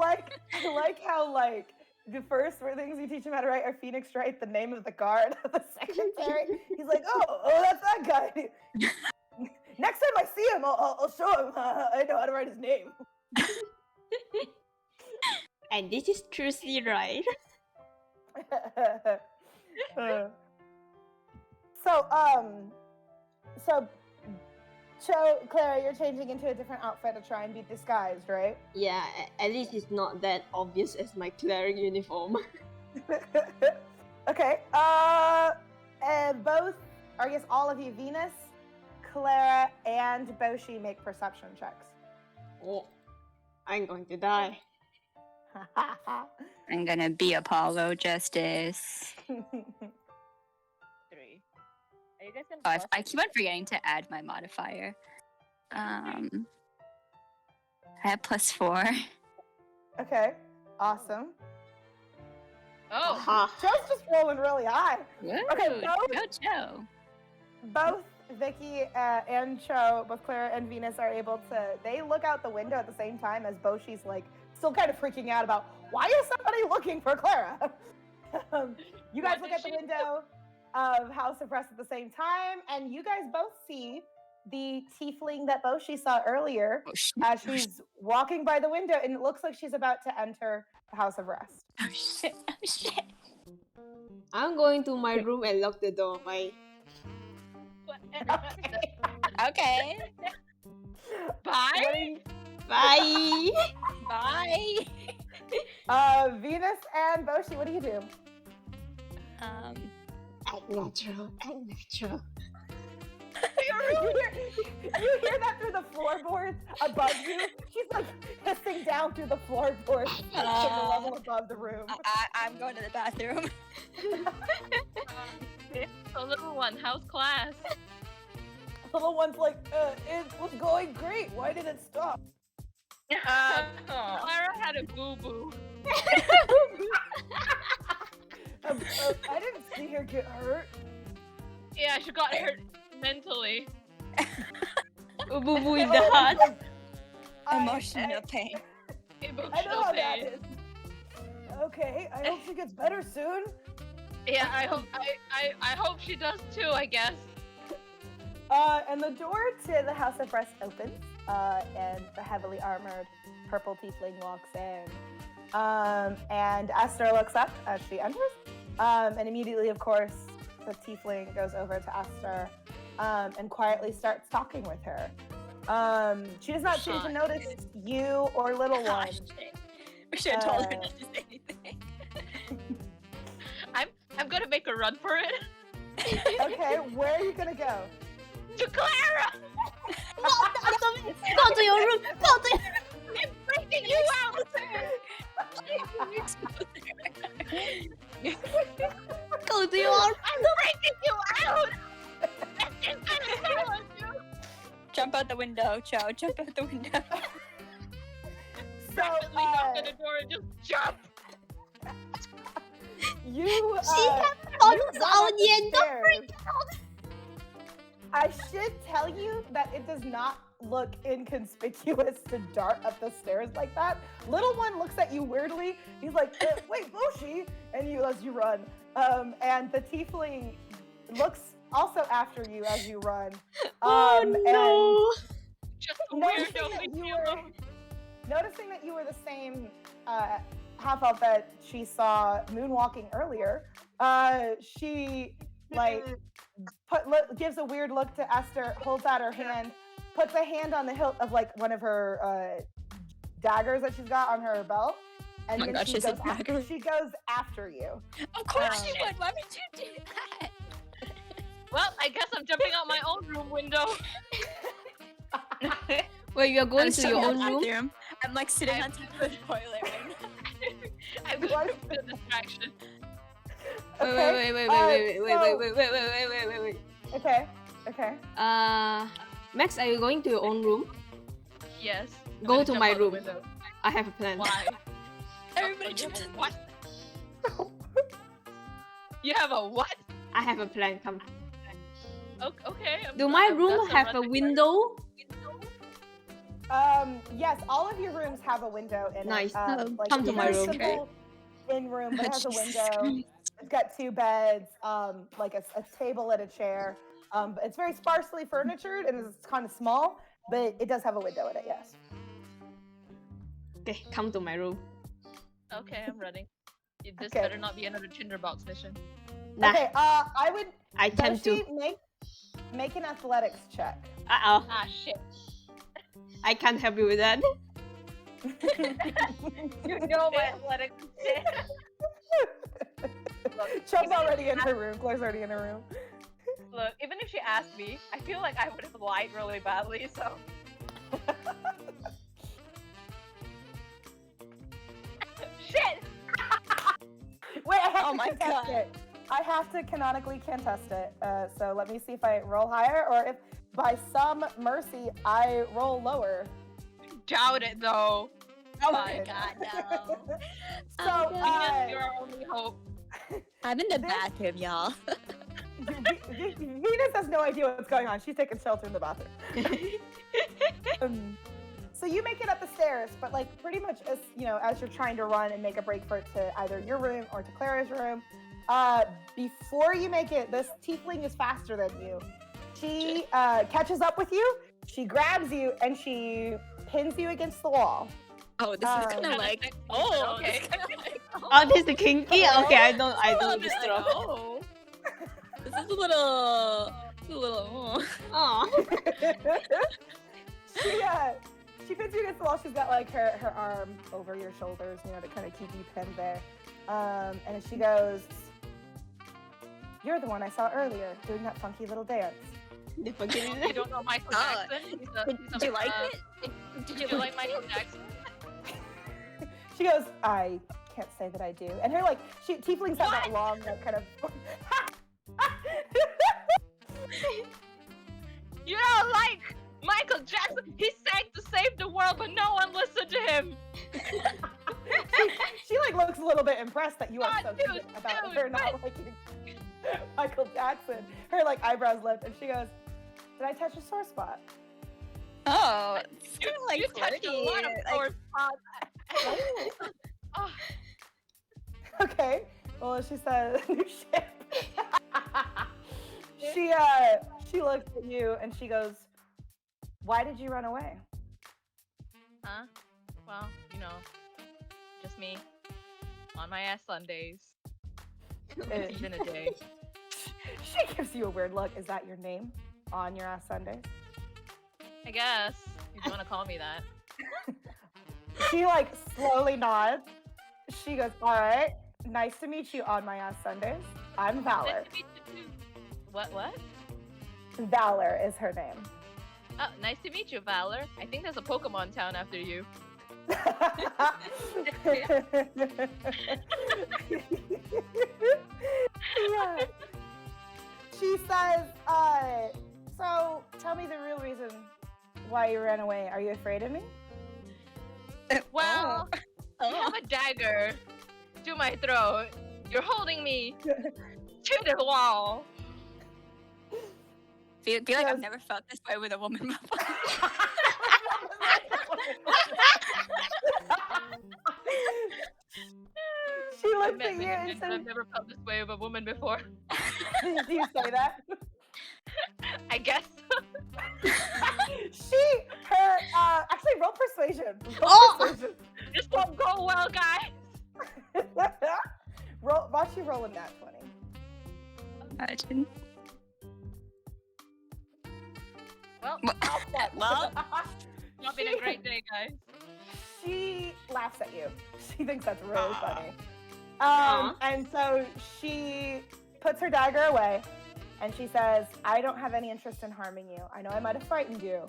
like how like the first things you teach him how to write are Phoenix Wright, the name of the guard, the secretary. He's like, oh, that's that guy. Next time I see him, I'll show him I know how to write his name. And this is truly right. So Cho, Clara, you're changing into a different outfit to try and be disguised, right? Yeah, at least it's not that obvious as my cleric uniform. Okay. And both, or I guess all of you, Venus, Clara, and Boshi make perception checks. Oh, I'm going to die. I'm gonna be Apollo Justice. 3. Are you guys gonna? Oh, I keep on forgetting to add my modifier. I have +4. Okay. Awesome. Oh, Aha. Cho's just rolling really high. Okay, Woo, both- go Joe. Both Vicky and Cho, both Clara and Venus, are able to. They look out the window at the same time as Boshi's like still kind of freaking out about why is somebody looking for Clara. You guys What look did at the she do? window of House of Rest at the same time, and you guys both see the tiefling that Boshi saw earlier Oh shit! as she's walking by the window, and it looks like she's about to enter the House of Rest. Oh shit! Oh shit! I'm going to my room and lock the door. Bye. Okay. Bye. Bye. Bye. Venus and Boshi, what do you do? Um, Act natural. Act natural. You hear that through the floorboards above you? She's like hissing down through the floorboards to the level above the room. I'm going to the bathroom. So little one, how's class? The little one's like, it was going great. Why did it stop? Clara had a boo-boo. I didn't see her get hurt. Yeah, she got hurt mentally. Boo boo in the heart. Emotional pain. I know Emotional how that pain. is. Okay, I hope she gets better soon. Yeah, I hope she does too, I guess. And the door to the House of Rest opens, and the heavily armored purple tiefling walks in. And Esther looks up as she enters, and immediately, of course, the tiefling goes over to Esther, and quietly starts talking with her. She does not seem to notice you or little one. Gosh, we should have told her not to say anything. I'm gonna make a run for it. Okay, where are you gonna go? To Clara! Go to your room. Go to your room. I'm freaking you out! Go to your room. I'm freaking you out! Jump out the window, Cho. Jump out the window. So, Rapidly knock on the door and just jump! you, Follows out the end of stairs. I should tell you that it does not look inconspicuous to dart up the stairs like that. Little one looks at you weirdly. He's like, wait, Boshi! And you as you run. And the tiefling looks also after you as you run. Oh no! Just a Noticing weirdo that with you you. were- Noticing that you were the same half elf that she saw moonwalking earlier, she like gives a weird look to Esther, holds out her hand, puts a hand on the hilt of like one of her daggers that she's got on her belt, and Oh my then God, she she's a goes after, dagger. she goes after you. Of course you would. Why would you do that? Well, I guess I'm jumping out my own room window. Wait, you're going I'm to so your in own the room? bathroom. I'm like sitting on top of the toilet right now. I'm gonna put a distraction. Wait. Okay. Max, are you going to your own room? Yes. I'm Go gonna to jump my out the room. window. I have a plan. Why? Everybody jumps in. What? You have a what? I have a plan. Come. Okay. Do my room have a window? Yes, all of your rooms have a window in Nice. it. Like, Come to it's my a room. simple in-room, but it has a Jesus window. Christ. It's got 2 beds, like a table and a chair. But it's very sparsely furnitured and it's kind of small, but it does have a window in it, yes. Okay, come to my room. Okay, I'm running. This Okay. better not be another tinderbox mission. Nah, Okay, I would I tend to. Boshi, make an athletics check. Uh-oh. Ah, shit. I can't help you with that. You know my athletic shit. Cho's already in her room. Claire's already in her room. Look, even if she asked me, I feel like I would have lied really badly, so. Shit! Wait, I have Oh to my contest God. it. I have to canonically contest it. So let me see if I roll higher or if by some mercy I roll lower. Doubt it though. Oh my Okay. God, no. So, Venus, you're our only hope. I'm in the This- bathroom, y'all. Venus has no idea what's going on. She's taking shelter in the bathroom. So you make it up the stairs, but like pretty much as as you're trying to run and make a break for it to either your room or to Clara's room, before you make it, this tiefling is faster than you. She catches up with you. She grabs you and she pins you against the wall. Oh, this is kind of like. Oh, okay. Oh, this is the kinky? Okay. Okay, I don't Oh, this this is drop. oh. This is a little. Aw. She fits you against the wall. She's got like her arm over your shoulders, you know, to kind of keep you pinned there. And she goes, "You're the one I saw earlier doing that funky little dance." You don't know Michael Jackson? Did you like it? Did you like Michael Jackson? She goes, "I can't say that I do." And her like, tieflings have that long, like kind of. You don't like Michael Jackson? He sang to save the world, but no one listened to him. she like looks a little bit impressed that you are so Dude, about her not liking Michael Jackson. Her like eyebrows lift, and she goes, "Did I touch a sore spot?" Oh, You like touched a lot of sore spots. Oh, Okay. Well, she says, "New ship." She looks at you and she goes, "Why did you run away?" huh? Well, you know, just me on my ass Sundays. It's even a day. She gives you a weird look. "Is that your name on your ass Sundays?" I guess if you want to call me that. She like slowly nods. She goes, "All right, nice to meet you on my ass Sundays. I'm Valor." Nice to meet you too. What? Valor is her name. Oh, nice to meet you, Valor. I think there's a Pokemon town after you. Yeah. She says, so tell me the real reason why you ran away. Are you afraid of me?" Well, you have a dagger to my throat. You're holding me to the wall. Feel like I've never felt this way with a woman before. She I've looks met at you many and men, but says, I've never felt this way with a woman before. "Do you say that?" I guess. Actually roll persuasion. Persuasion. This won't go well, guys. Watch you roll a nat 20. Imagine. Well, Well, it's been a great day, guys. She laughs at you. She thinks that's really funny. Aw. And so she puts her dagger away and she says, "I don't have any interest in harming you. I know I might have frightened you,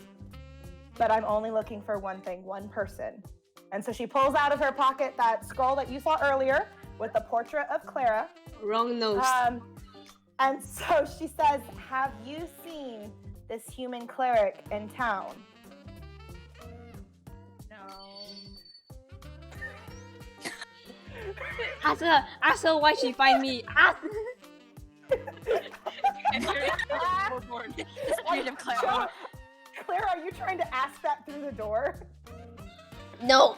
but I'm only looking for one thing, one person." And so she pulls out of her pocket that scroll that you saw earlier with the portrait of Clara. Wrong nose. And so she says, "Have you seen this human cleric in town?" Ask her why she find me. Ask. Clara, are you trying to ask that through the door? No.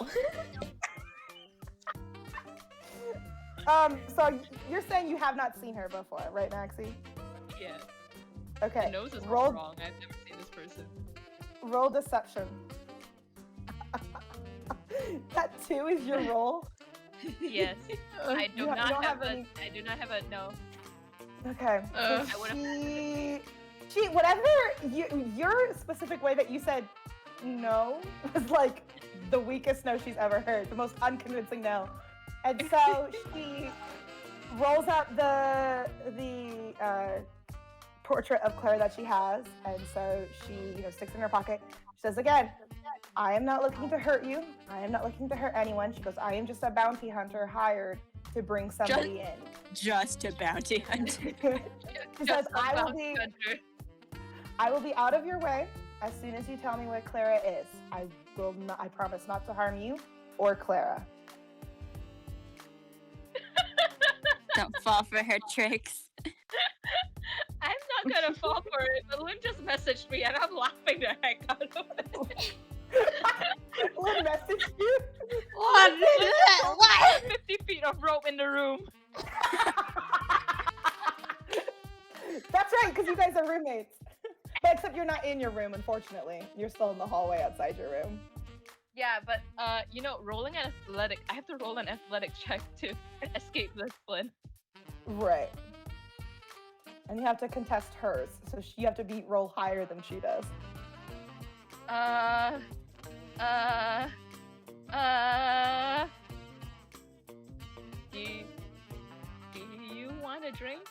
So you're saying you have not seen her before, right, Maxie? Yeah. Okay. The nose is roll, wrong. I've never seen this person. roll deception. That 2 is your roll? Yes. I do You not don't have any- I do not have a no. Okay. I So would've- she whatever your specific way that you said no was like the weakest no she's ever heard, the most unconvincing no. And so she rolls out the portrait of Clara that she has, and so she sticks it in her pocket. She says again, "I am not looking to hurt you. I am not looking to hurt anyone." She goes, "I am just a bounty hunter hired to bring somebody in." just a bounty hunter. She says, I will be out of your way as soon as you tell me where Clara is. I promise not to harm you or Clara." Don't fall for her tricks. I'm not gonna fall for it, but Lynn just messaged me and I'm laughing the heck out of it. Lynn messaged you? What? What? 50 feet of rope in the room. That's right, because you guys are roommates. But except you're not in your room, unfortunately. You're still in the hallway outside your room. Yeah, but rolling an athletic, I have to roll an athletic check to escape this, Lynn. Right. And you have to contest hers, so you have to roll higher than she does. Uh, uh, uh. Do you want a drink?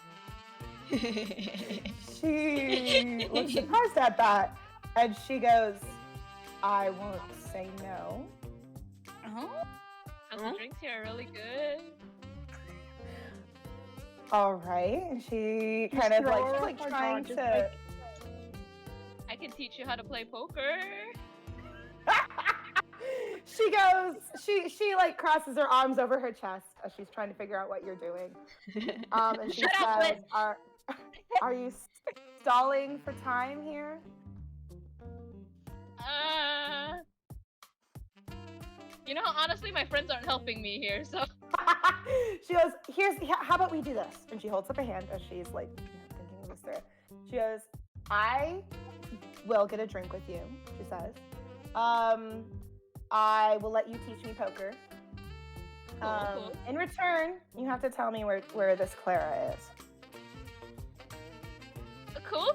She looks surprised at that, and she goes, "I won't say no." Oh? The drinks here are really good. All right. And she kind of like, she's like trying to. I can teach you how to play poker. She goes, she like crosses her arms over her chest as she's trying to figure out what you're doing. And she says, "Are you stalling for time here?" You know, honestly, my friends aren't helping me here, so. She goes, how about we do this? And she holds up a hand as she's like, thinking this through. She goes, "I will get a drink with you," she says. "I will let you teach me poker. Cool. In return, you have to tell me where this Clara is." Cool.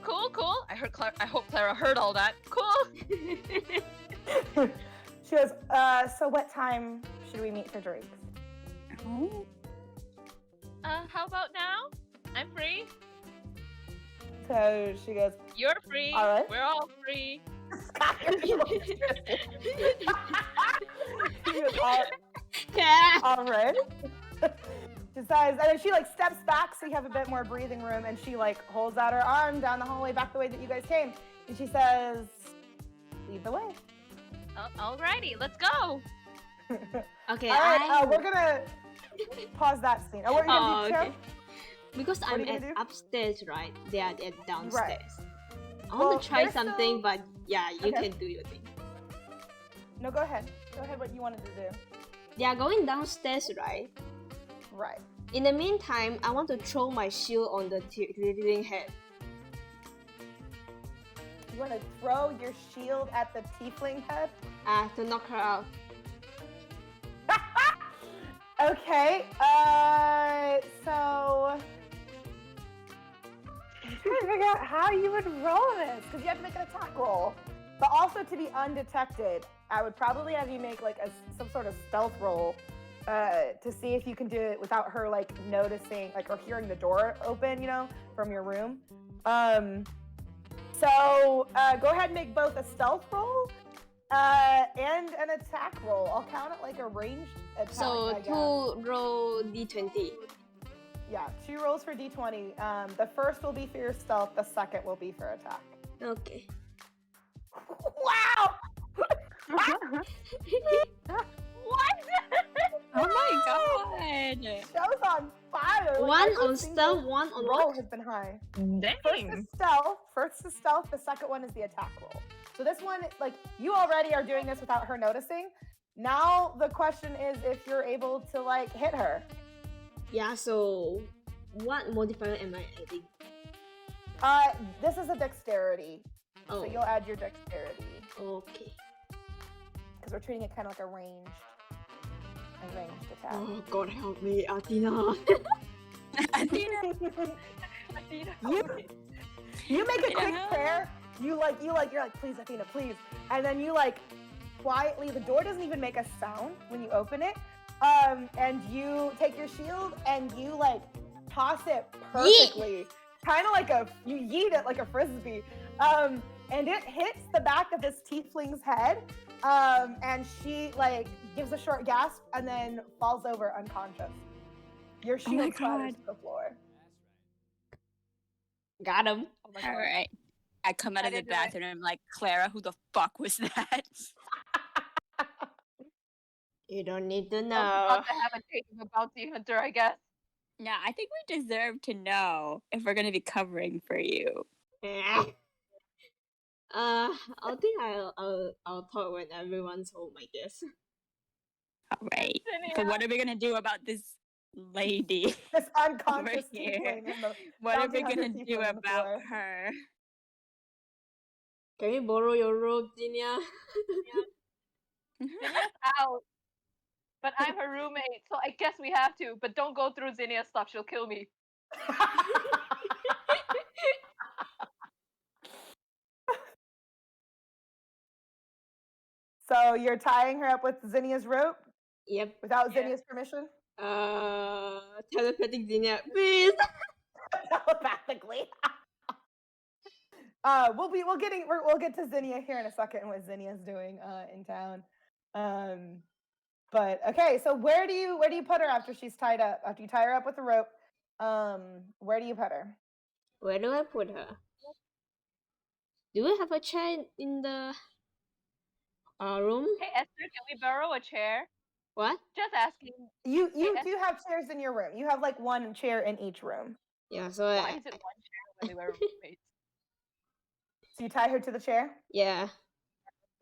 I hope Clara heard all that. Cool. She goes, "So what time should we meet for drinks?" How about now? I'm free. So she goes, You're free. All right. We're all free. She goes, all right. She says, and then she like steps back so you have a bit more breathing room, and she like holds out her arm down the hallway back the way that you guys came, and she says, "Lead the way." Alrighty, let's go. Okay, All right, we're gonna pause that scene. Oh, what are you gonna do, okay. Cho? Because What are I'm you gonna at do? upstairs, right? They are at downstairs. I Well, want to try they're something, still- but yeah, you Okay. can do your thing. No, go ahead. Go ahead. What you wanted to do? They are going downstairs, right? Right. In the meantime, I want to throw my shield on the living head. You want to throw your shield at the tiefling head? To knock her out. Okay. So I'm trying to figure out how you would roll this, because you have to make an attack roll, but also to be undetected. I would probably have you make like some sort of stealth roll to see if you can do it without her like noticing, like, or hearing the door open, you know, from your room. So go ahead and make both a stealth roll and an attack roll. I'll count it like a ranged attack. So I guess. 2 roll d20. Yeah, 2 rolls for d20. The first will be for your stealth. The second will be for attack. Okay. Wow! What? Oh my god! Show's on fire. One Every on single stealth, one on roll what? has been high. Dang. First is stealth. The second one is the attack roll. So this one, like, you already are doing this without her noticing. Now the question is if you're able to like hit her. Yeah, so what modifier am I adding? This is a dexterity. Oh, So you'll add your dexterity okay. because we're treating it kind of like a ranged attack. Oh, God help me, Athena. You make a quick prayer. You're like, "Please, Athena, please." And then you like quietly, the door doesn't even make a sound when you open it. And you take your shield and you like toss it perfectly. Kind of like you yeet it like a frisbee. And it hits the back of this tiefling's head. And she like gives a short gasp and then falls over unconscious. Your shield clatters to the floor. Got him. Oh my All god. right. I come out of the didn't do it. bathroom and I'm like, Clara, who the fuck was that? You don't need to I'm know. about to have a date with a bounty hunter, I guess. Yeah, I think we deserve to know if we're gonna be covering for you. I think I'll talk when everyone's home, I guess. All right. But what are we gonna do about this lady? This unconscious here. tiefling in the What are bounty we hunter gonna do tiefling on the about floor. her? Can we borrow your robe, Zinnia? Zinnia's out. But I'm her roommate, so I guess we have to. But don't go through Zinnia's stuff, she'll kill me. So you're tying her up with Zinnia's rope Yep. without Yeah. Zinnia's permission? Telepathic Zinnia, please. Telepathically. We'll get to Zinnia here in a second and what Zinnia's doing in town. But okay, so where do you put her after she's tied up? After you tie her up with the rope, where do you put her? Where do I put her? Do we have a chair in the room? Hey Esther, can we borrow a chair? What? Just asking. You Yes. do have chairs in your room. You have like one chair in each room. Yeah, so Why is it one chair when they were roommates? So you tie her to the chair? yeah.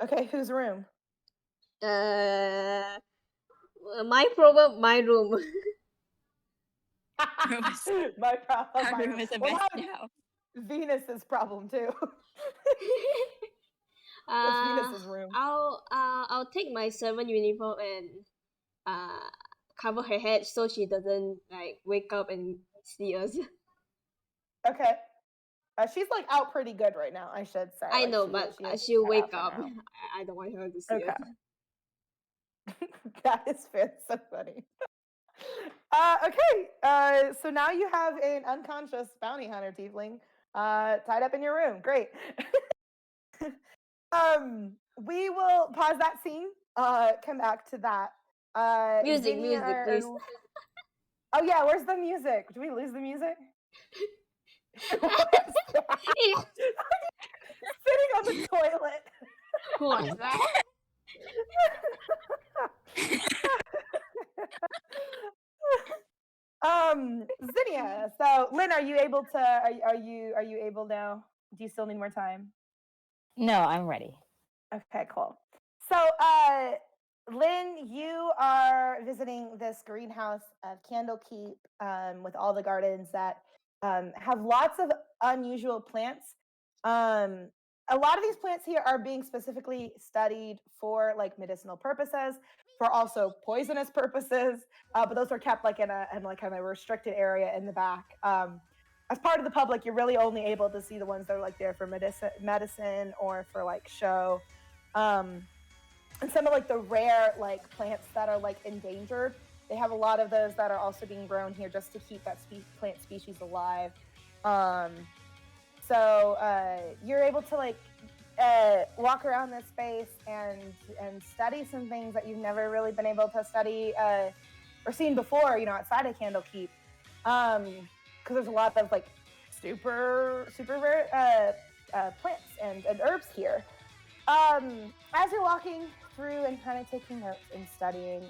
Okay, whose room? My problem, my room. My problem. Our my room is a Well, mess now now. Venus's problem too. That's Venus's room. I'll take my servant uniform and cover her head so she doesn't like wake up and see us. Okay. She's like out pretty good right now, I should say. I Like, know, she- but she is she'll out wake for up. now. I don't want her to see Okay. us. That is fair. So funny. Okay. So now you have an unconscious bounty hunter tiefling tied up in your room. Great. We will pause that scene. Come back to that. Music, Zinnia music, please. Oh yeah, where's the music? Did we lose the music? What is that? Yeah. Sitting on the toilet. What's that? Zinnia. So Lynn, are you able to? Are you able now? Do you still need more time? No, I'm ready. Okay, cool. So, Lynn, you are visiting this greenhouse of Candlekeep with all the gardens that have lots of unusual plants. A lot of these plants here are being specifically studied for like medicinal purposes, for also poisonous purposes, but those are kept like in a kind of restricted area in the back. As part of the public, you're really only able to see the ones that are like there for medicine or for like show. And some of like the rare like plants that are like endangered, they have a lot of those that are also being grown here just to keep that plant species alive. So you're able to like walk around this space and study some things that you've never really been able to study or seen before, you know, outside of Candlekeep. Because there's a lot of like super rare plants and herbs here. As you're walking through and kind of taking notes and studying,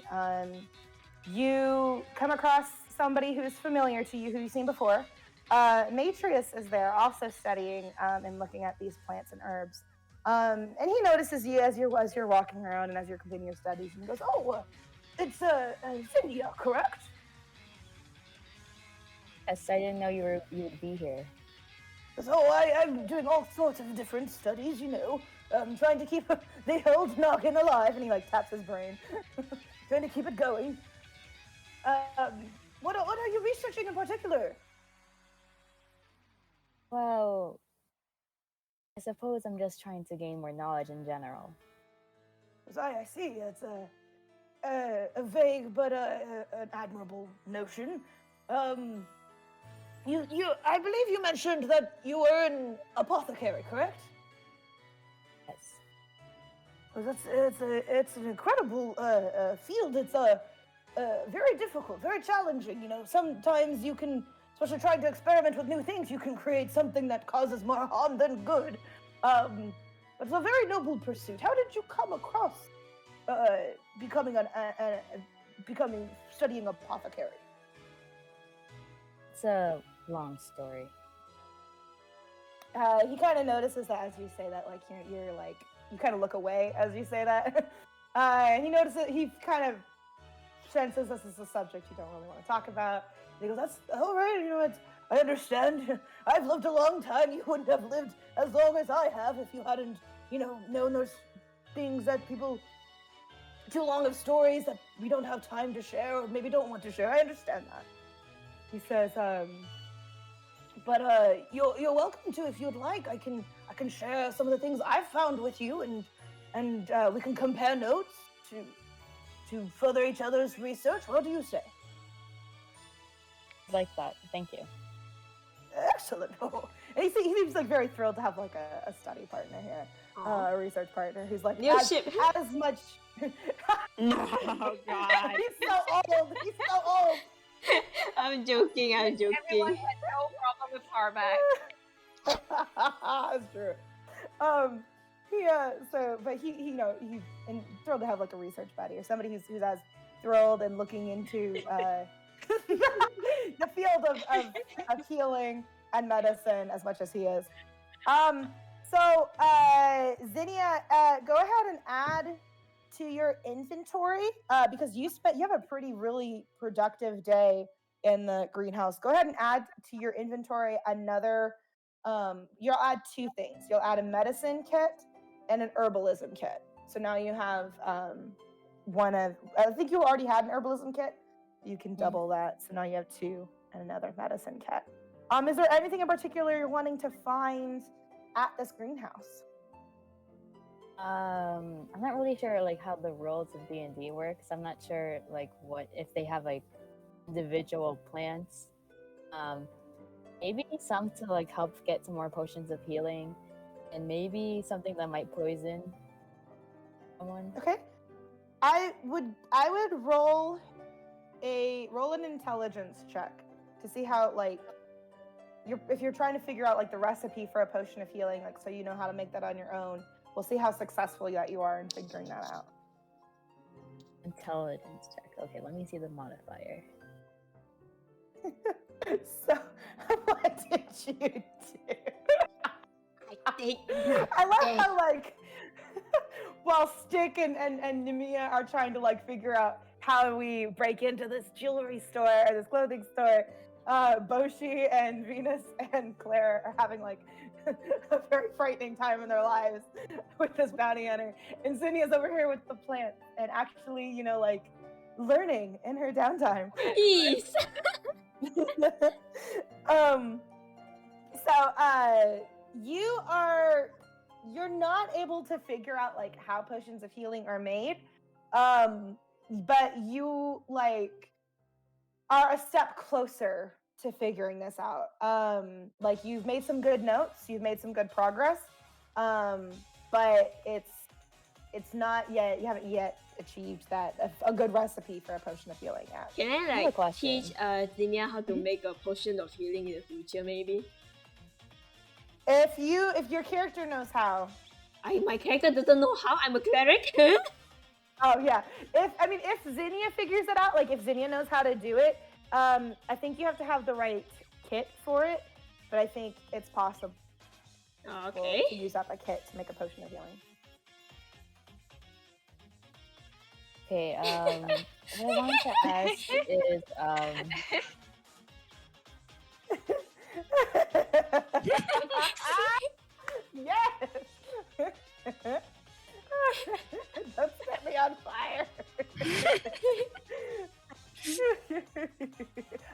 you come across somebody who's familiar to you, who you've seen before. Matrius is there, also studying and looking at these plants and herbs. And he notices you as you're walking around and as you're completing your studies, and he goes, "Oh, it's Zinnia, correct?" Yes, I didn't know you would be here. So I'm doing all sorts of different studies, you know, trying to keep the old noggin alive, and he like taps his brain, trying to keep it going. What are you researching in particular? Well, I suppose I'm just trying to gain more knowledge in general. I see. It's a vague but an admirable notion. I believe you mentioned that you were an apothecary, correct? Yes. Well, it's an incredible field. It's very difficult, very challenging. You know, sometimes you can, especially trying to experiment with new things, you can create something that causes more harm than good. But it's a very noble pursuit. How did you come across studying apothecary? It's a long story. He kind of notices that as you say that, like you're like you kind of look away as you say that. And he notices, he kind of senses this is a subject you don't really want to talk about. And he goes, "That's all right. You know, I understand. I've lived a long time. You wouldn't have lived as long as I have if you hadn't, you know, known those things that people too long of stories that we don't have time to share or maybe don't want to share. I understand that." He says, but you're welcome to if you'd like. I can share some of the things I've found with you, and and we can compare notes to further each other's research. What do you say? Like that. Thank you. Excellent. Oh. And he seems like very thrilled to have like a study partner here, a research partner who's like New as ship. much. No, God. He's so old. He's so old. I'm joking. I'm joking. Everyone had no problem with Tarmac. That's true. But he he's thrilled to have like a research buddy or somebody who's as thrilled and looking into the field of healing and medicine as much as he is. Zinnia, go ahead and add to your inventory because you have a really productive day in the greenhouse. Go ahead and add to your inventory another. You'll add two things. You'll add a medicine kit and an herbalism kit. So now you have one of. I think you already had an herbalism kit. You can double that. So now you have two and another medicine kit. Is there anything in particular you're wanting to find at this greenhouse? I'm not really sure like how the roles of D&D works. I'm not sure like what if they have like individual plants. Maybe some to like help get some more potions of healing, and maybe something that might poison someone. Okay. I would roll an intelligence check to see how like if you're trying to figure out like the recipe for a potion of healing, like so you know how to make that on your own. We'll see how successful that you are in figuring that out. Intelligence check. Okay, let me see the modifier. So, what did you do? I love how like while Stick and Nemeia are trying to like figure out how we break into this jewelry store or this clothing store, Boshi and Venus and Claire are having like a very frightening time in their lives with this bounty hunter. And Zinnia's over here with the plant and actually, like learning in her downtime. Yes. You're not able to figure out like how potions of healing are made. But you like are a step closer to figuring this out. Like you've made some good notes, you've made some good progress. But it's not yet, you haven't yet achieved that a good recipe for a potion of healing yet. Can I like teach Zinnia how to make a potion of healing in the future maybe? If your character knows how. My character doesn't know how. I'm a cleric. Oh yeah. If Zinnia figures it out, like if Zinnia knows how to do it, I think you have to have the right kit for it. But I think it's possible. Okay. To use up a kit to make a potion of healing. Okay, what I wanted to ask is, Yes! Don't set me on fire!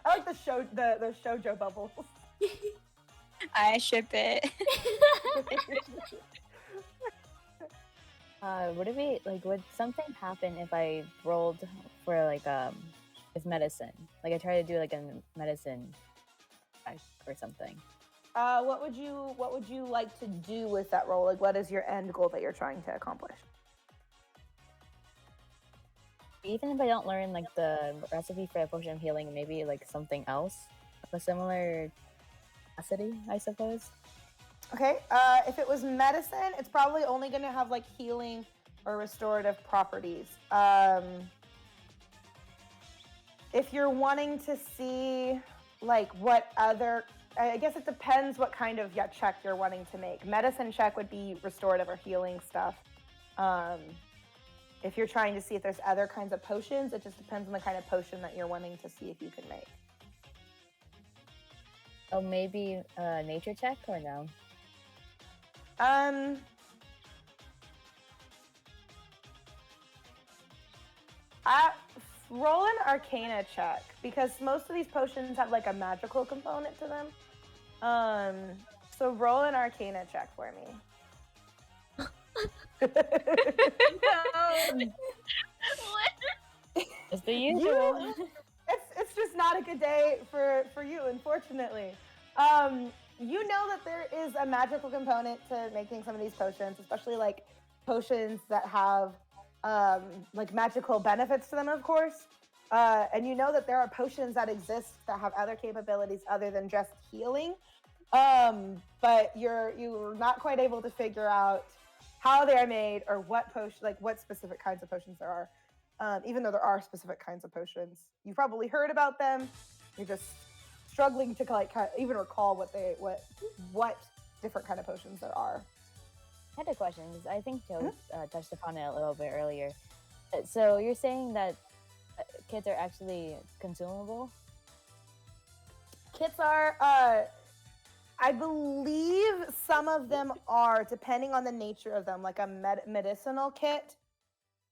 I like the shoujo bubbles. I ship it. Would something happen if I rolled for like with medicine? Like I try to do like a medicine check or something. What would you like to do with that roll? Like what is your end goal that you're trying to accomplish? Even if I don't learn like the recipe for a potion of healing, maybe like something else of a similar capacity, I suppose. Okay, if it was medicine, it's probably only going to have like healing or restorative properties. If you're wanting to see like what other, I guess it depends what kind of check you're wanting to make. Medicine check would be restorative or healing stuff. If you're trying to see if there's other kinds of potions, it just depends on the kind of potion that you're wanting to see if you can make. Oh, maybe nature check or no? Roll an Arcana check because most of these potions have like a magical component to them. So roll an Arcana check for me. It's the usual. It's just not a good day for you, unfortunately. You know that there is a magical component to making some of these potions, especially like potions that have like magical benefits to them, of course. And you know that there are potions that exist that have other capabilities other than just healing. But you're not quite able to figure out how they are made or what specific kinds of potions there are. Even though there are specific kinds of potions, you've probably heard about them. You're just struggling to even recall what different kind of potions there are. I had a question because I think Joe touched upon it a little bit earlier. So you're saying that kits are actually consumable? Kits are, I believe some of them are, depending on the nature of them, like a medicinal kit.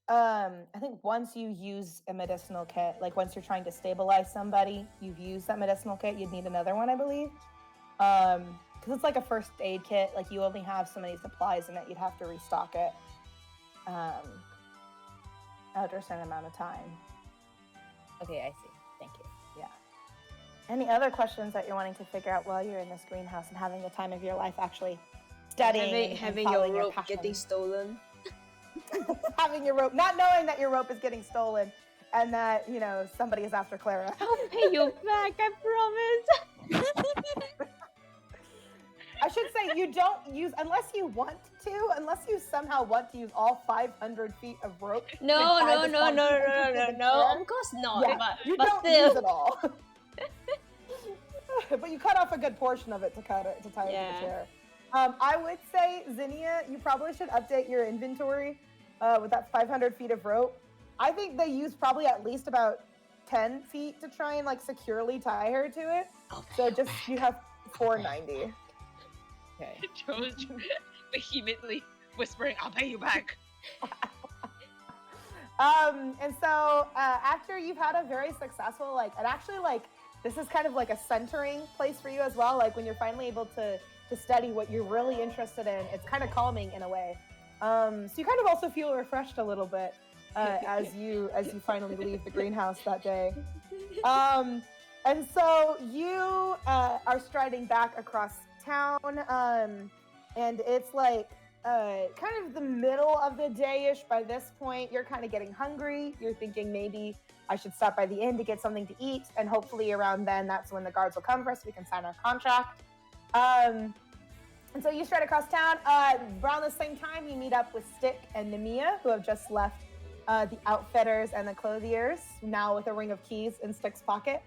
I think once you use a medicinal kit, like once you're trying to stabilize somebody, you've used that medicinal kit, you'd need another one, I believe. Because it's like a first aid kit, like you only have so many supplies in it, you'd have to restock it after a certain amount of time. Okay, I see. Thank you. Yeah. Any other questions that you're wanting to figure out while you're in this greenhouse and having the time of your life actually studying having and your following rope passion? getting stolen. Having your rope, not knowing that your rope is getting stolen and that, somebody is after Clara. I'll pay you back, I promise. I should say you don't use, unless you somehow want to use all 500 feet of rope. No, of course not. Yeah, you but don't still. use it all. But you cut off a good portion of it to tie it to the chair. I would say, Zinnia, you probably should update your inventory with that 500 feet of rope. I think they use probably at least about 10 feet to try and securely tie her to it. So just you have 490. Okay. Joe's vehemently whispering, "I'll pay you back." And so after you've had a very successful and actually this is kind of like a centering place for you as well. Like when you're finally able to study what you're really interested in, it's kind of calming in a way. So you kind of also feel refreshed a little bit as you finally leave the greenhouse that day. And so you are striding back across town, and it's kind of the middle of the day-ish by this point. You're kind of getting hungry. You're thinking maybe I should stop by the inn to get something to eat, and hopefully around then that's when the guards will come for us so we can sign our contract. And so you stride across town. Around the same time, you meet up with Stick and Nemeia, who have just left the outfitters and the clothiers, now with a ring of keys in Stick's pocket.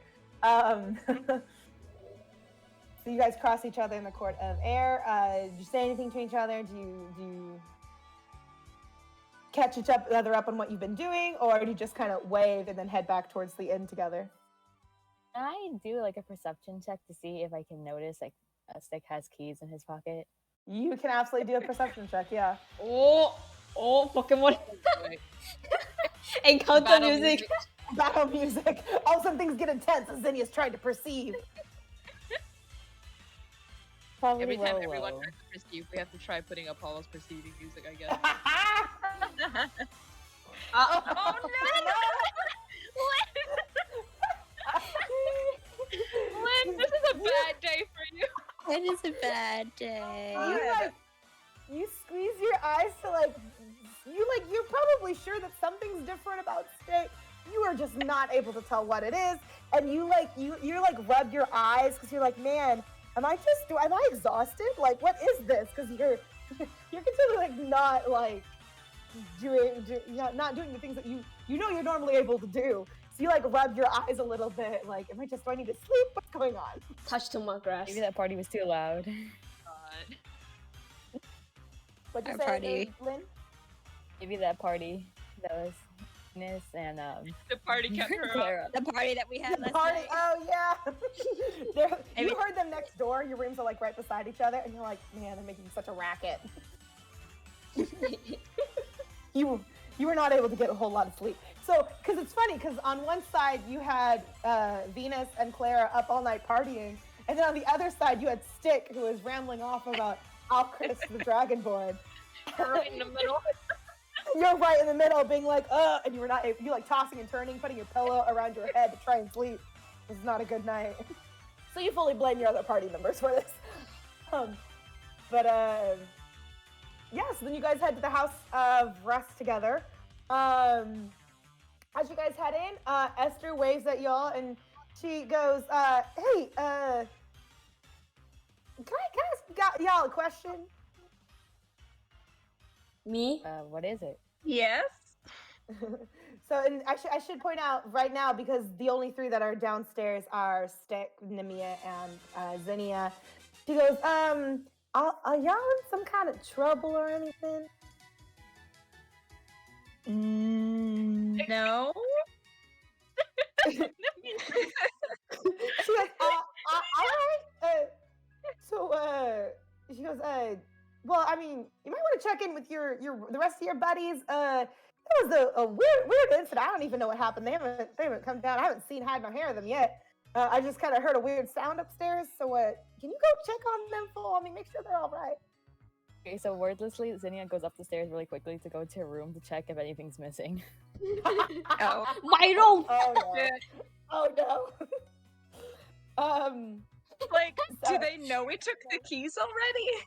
So you guys cross each other in the court of air. Do you say anything to each other? Do you catch each other up on what you've been doing, or do you just kind of wave and then head back towards the inn together? Can I do a perception check to see if I can notice Stick has keys in his pocket? You can absolutely do a perception check, yeah. Oh, Pokemon. Encounter Battle music. Battle music. All of a sudden things get intense as Zinnia's trying to perceive. Probably Every time low. everyone tries to perceive, we have to try putting Apollo's perceiving music, I guess. Oh no! Lynn, this is a bad day for you. It is a bad day. You squeeze your eyes to you're probably sure that something's different about Stick. You are just not able to tell what it is, and you rub your eyes because you're like, man, am I exhausted? What is this? Because you're considered not doing the things that you you're normally able to do. So you rub your eyes a little bit, do I need to sleep? What's going on? Touch to my grass. Maybe that party was too loud. God. What'd you Our say, party. Lynn? Maybe that party that was Miss and The party kept her up. Clara. The party that we had The last party. night. Oh yeah. You heard them next door. Your rooms are right beside each other, and you're like, man, they're making such a racket. You were not able to get a whole lot of sleep. So, because it's funny, because on one side you had Venus and Clara up all night partying, and then on the other side you had Stick, who was rambling off about Alchris the Dragonborn. Right in the middle. You're right in the middle, being like, and you were not. You like tossing and turning, putting your pillow around your head to try and sleep. This is not a good night. So you fully blame your other party members for this. Yeah. So then you guys head to the house of rest together. As you guys head in, Esther waves at y'all and she goes, "Hey, can I ask y'all a question?" Me? What is it? Yes. So, and actually, I should point out right now, because the only three that are downstairs are Stick, Nemeia, and Zinnia. She goes, are y'all in some kind of trouble or anything? No. She goes, all right. She goes, well, I mean, you might want to check in with the rest of your buddies. It was a weird incident. I don't even know what happened. They haven't come down. I haven't seen hide nor hair of them yet. I just kind of heard a weird sound upstairs. So can you go check on them make sure they're all right? Okay, so wordlessly, Zinnia goes up the stairs really quickly to go to her room to check if anything's missing. Oh. My room! Oh no. Like, So- do they know we took the keys already?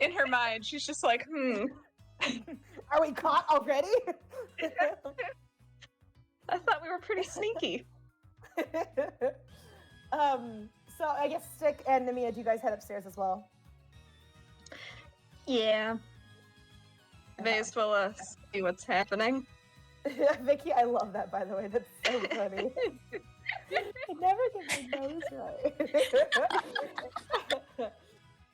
In her mind, she's just like, Are we caught already? I thought we were pretty sneaky. So I guess Stick and Nemeia, do you guys head upstairs as well? Yeah. May as well see what's happening. Vicky, I love that, by the way. That's so funny. I never get my nose right.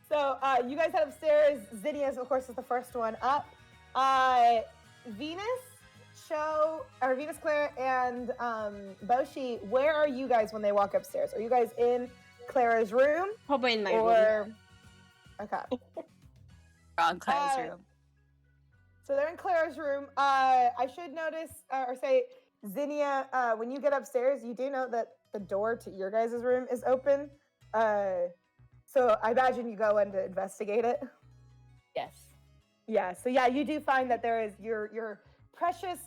So you guys head upstairs. Zinnia, of course, is the first one up. Venus, Claire, and Boshi, where are you guys when they walk upstairs? Are you guys in Clara's room? Probably in my room. Okay. On Clara's room. So they're in Clara's room. I should notice or say, Zinnia, when you get upstairs, you do know that the door to your guys' room is open. So I imagine you go in to investigate it. Yes. Yeah. So yeah, you do find that there is your precious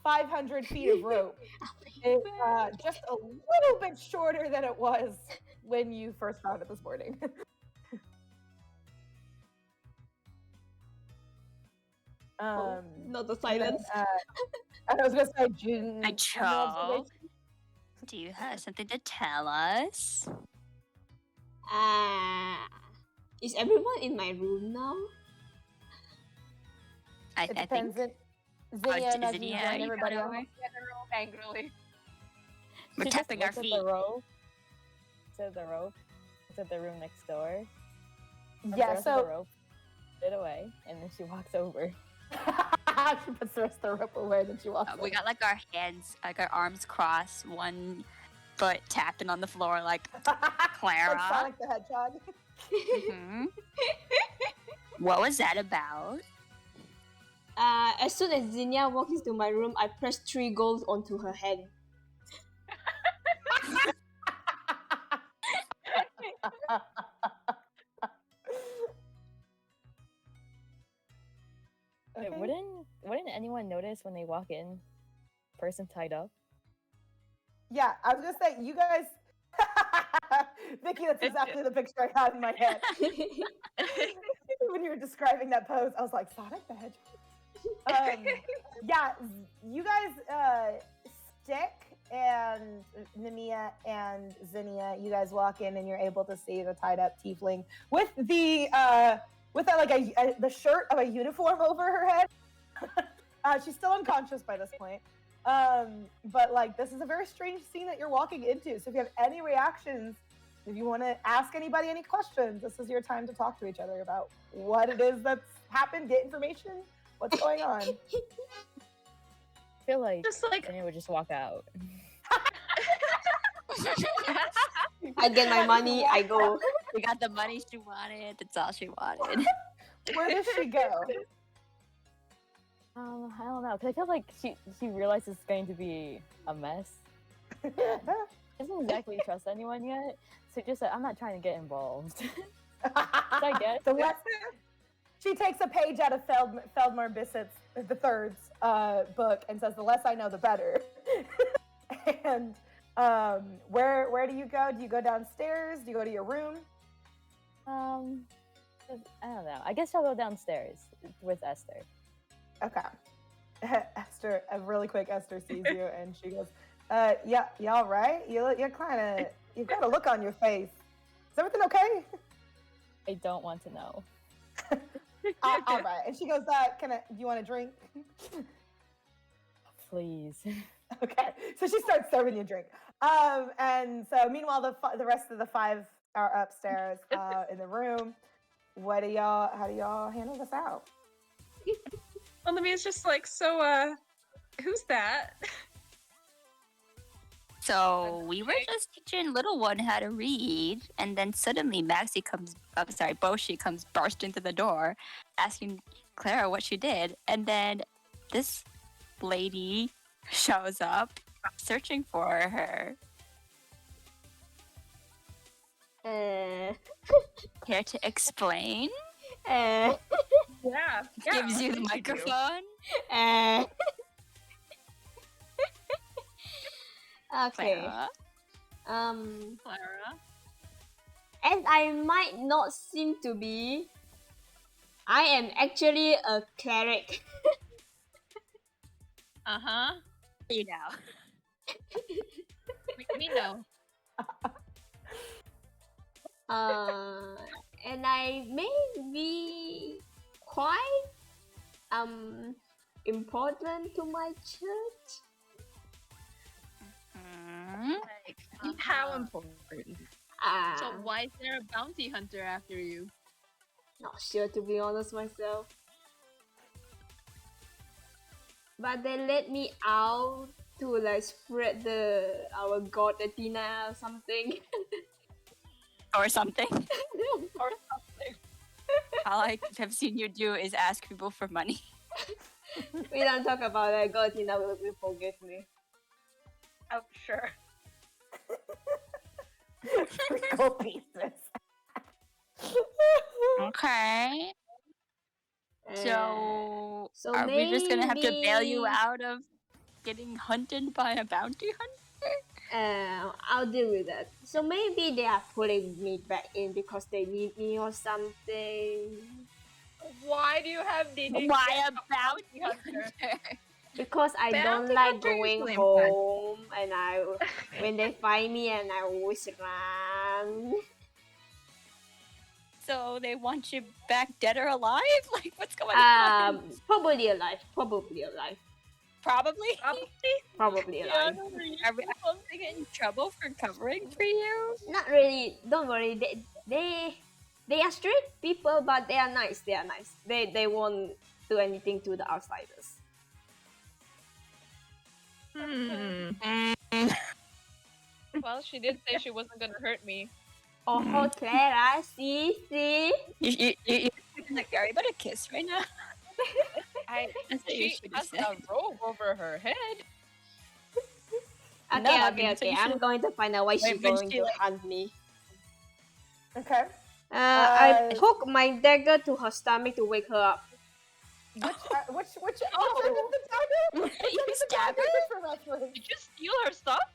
500 feet of rope. It's just a little bit shorter than it was when you first found it this morning. Not the silence. And I was gonna say, June. Hi, Cho. Do you have something to tell us? Is everyone in my room now? I It think. depends. Zinnia, imagine you Zinnia, join you everybody got else. over? Angrily. We're She just tapping our looks at feet. the rope. To the rope. To the room next door. Yeah. The So rope. Put it away, and then she walks over. she puts the rest of the rope away, then she walks. We got like our hands, like our arms crossed, one foot tapping on the floor, like Clara. Like Sonic the Hedgehog. Mhm. What was that about? As soon as Zinnia walks into my room, I press 3 goals onto her head. Wait, Okay. wouldn't anyone notice when they walk in? Person tied up. Yeah, I was gonna say, you guys. Vicky, that's exactly the picture I had in my head. When you were describing that pose, I was like, Sonic the Hedgehog. Yeah, you guys, Stick and Nemeia and Zinnia, you guys walk in and you're able to see the tied up tiefling with the the shirt of a uniform over her head. She's still unconscious by this point. But like, this is a very strange scene that you're walking into. So if you have any reactions, if you want to ask anybody any questions, this is your time to talk to each other about what it is that's happened, get information, what's going on. I feel like Just like, Zinnia would just walk out. I get my money, I go. We got the money she wanted. That's all she wanted. Where does she go? I don't know, because I feel like she realizes it's going to be a mess. Doesn't exactly trust anyone yet, so just I'm not trying to get involved. I guess. So let's She takes a page out of Feldmar Bissett's the Third's book and says, "The less I know, the better." And where do you go? Do you go downstairs? Do you go to your room? I don't know. I guess I'll go downstairs with Esther. Okay. Esther, really quick, Esther sees you and she goes, yeah, you all right? You've got a look on your face. Is everything okay? I don't want to know. All right. And she goes, do you want a drink? Please. Okay. So she starts serving you a drink. And so meanwhile, the rest of the 5 are upstairs in the room. How do y'all handle this out? Well, Nemeia's just like, so, who's that? So we were just teaching little one how to read, and then suddenly Boshi comes bursting through the door, asking Clara what she did, and then this lady shows up, searching for her. Care to explain? Yeah. Gives you the I think microphone. Okay. Clara. Clara. And I might not seem to be. I am actually a cleric. Uh-huh. You know. We know. And I may be quite important to my church. How important? So why is there a bounty hunter after you? Not sure, to be honest myself. But they let me out to like spread our god Athena or something. Or something. Or something. All I have seen you do is ask people for money. We don't talk about that. God Athena will forgive me. Oh, sure. Gold pieces. Okay. So are maybe... we just gonna have to bail you out of getting hunted by a bounty hunter? I'll deal with that. So maybe they are pulling me back in because they need me or something. Why do you have the Why a bounty hunter? Because I don't like going home, and when they find me, and I always run. So they want you back dead or alive? Like, what's going on? Probably alive. Probably alive. Probably? Probably alive. Are we going to get in trouble for covering for you? Not really. Don't worry. They are strict people, but they are nice. They are nice. They won't do anything to the outsiders. Well, she did say she wasn't gonna hurt me. Oh, Clara, see? You like, are you about to kiss right now? She has a robe over her head. Okay. I'm going to find out why she's going to hunt me. Okay. I poke my dagger to her stomach to wake her up. Which the dagger? You stab her? Did you steal her stuff?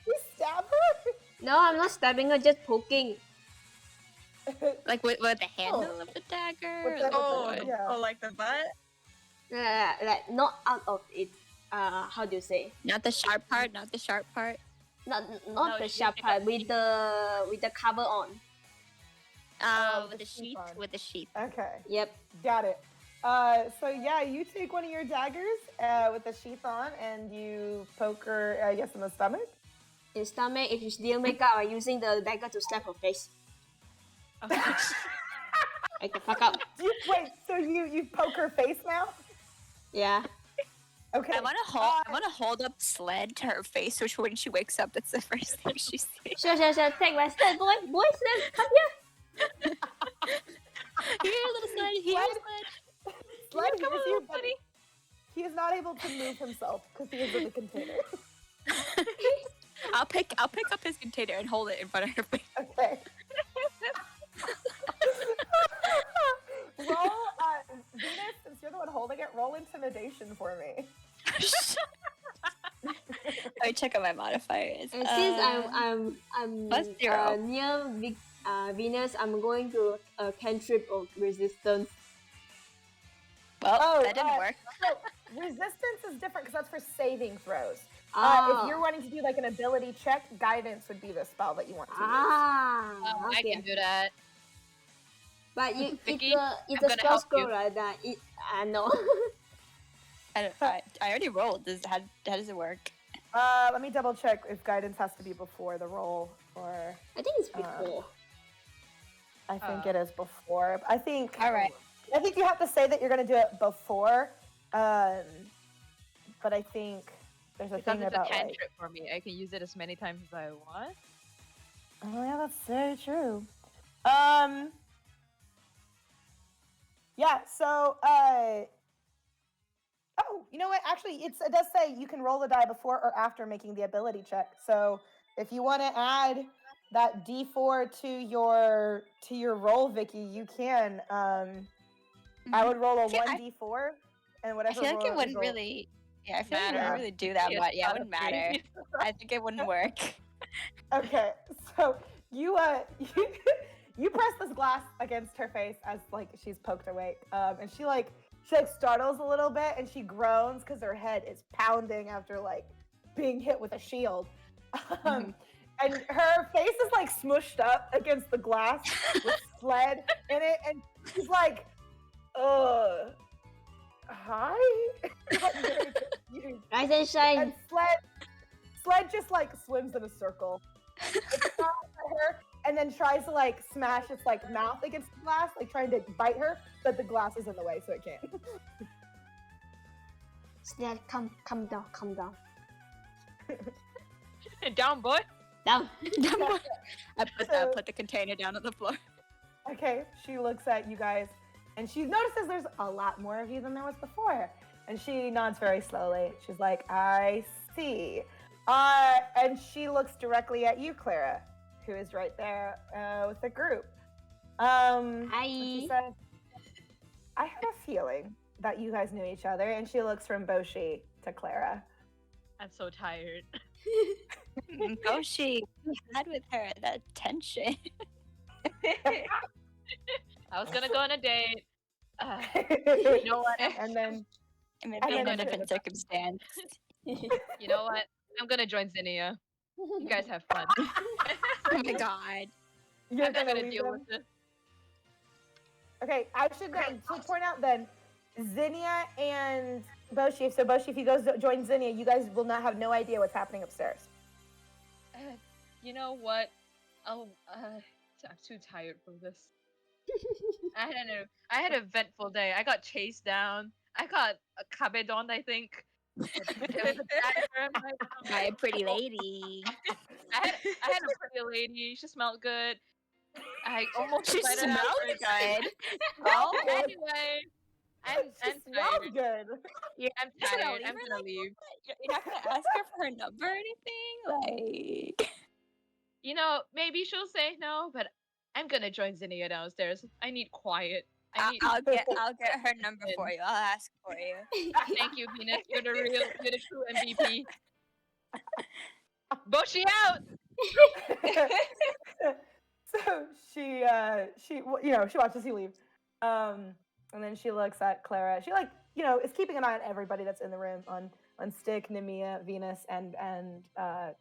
You stab her? No, I'm not stabbing her, just poking. Like with the handle of the dagger? Like the butt? Like not out of it. How do you say? Not the sharp part. Not the sharp part. Not the sharp part. With the cover on. With the sheath. With the sheath. Okay. Yep. Got it. So yeah, you take one of your daggers with the sheath on, and you poke her, I guess, in the stomach. In the stomach. If you steal makeup, I'm using the dagger to slap her face. Okay. Okay, fuck up. Wait, so you poke her face now? Yeah. Okay. I want to hold up Sled to her face, so when she wakes up, that's the first thing she sees. Sure. Take my Sled, boy. Sled, come here. Here, little Sled. Here, Sled. Sled, come on, you, buddy. He is not able to move himself because he is in the container. I'll pick up his container and hold it in front of her face. Okay. intimidation for me. Let me check out my modifiers. And since I'm +0. near Venus, I'm going to cantrip of resistance. Well, that didn't work. So resistance is different because that's for saving throws. Ah, If you're wanting to do like an ability check, guidance would be the spell that you want to use. Oh, I okay. can do that. But you, Vicky, it's I'm a gonna spell help scroll, you. right? That no. I already rolled. How does it work? Let me double check if guidance has to be before the roll, or I think it's before. I think it is before. I think. All right. I think you have to say that you're going to do it before. But I think there's a Because thing it's a about cantrip for me. I can use it as many times as I want. Oh yeah, that's very true. Yeah. So. Oh, you know what? Actually, it does say you can roll the die before or after making the ability check. So if you want to add that D4 to your roll, Vicky, you can. I would roll a 1d4, and whatever. I feel like roll it wouldn't roll- really. Yeah, I feel like it Matter. wouldn't really do that Yeah, much. Yeah, it it's wouldn't not a matter. three. I think it wouldn't work. Okay, so you you press this glass against her face as like she's poked awake, and she startles a little bit and she groans because her head is pounding after like being hit with a shield. And her face is like smushed up against the glass with sled in it, and she's like, hi? I'm very confused. Rise and shine. And sled just like swims in a circle. It stops at her and then tries to like smash its like mouth against the glass, like trying to bite her, but the glass is in the way, so it can't. Sled, come down, come down. Down, boy. Down. I put the container down on the floor. Okay, she looks at you guys and she notices there's a lot more of you than there was before. And she nods very slowly. She's like, I see. And she looks directly at you, Clara, who is right there with the group. And she says, I had a feeling that you guys knew each other. And she looks from Boshi to Clara. I'm so tired. Boshi, we had with her that tension. I was gonna go on a date. You know what? And then Maybe And in then a different circumstance. You know what? I'm gonna join Zinnia. You guys have fun. Oh my god. you're I'm not gonna leave deal them? with this. Okay, I should to point out then, Zinnia and Boshi. So Boshi, if you guys join Zinnia, you guys will not have no idea what's happening upstairs. You know what? I'm too tired for this. I had an eventful day. I got chased down. I got a cabedon, I think. It was a dagger. By a pretty lady. I had a pretty lady. She smelled good. I almost She let her out smelled for a good. date. Oh, Anyway, I'm Smells tired. good. Yeah, I'm You're gonna tired. leave I'm her gonna like leave. You're not gonna ask her for her number or anything? Like You know, maybe she'll say no, but I'm gonna join Zinnia downstairs. I need quiet. I'll get her number for you. I'll ask for you. Thank you, Venus. You're the true MVP. Boshi out. So she watches you leave, and then she looks at Clara. She is keeping an eye on everybody that's in the room, on Stick, Nemeia, Venus, and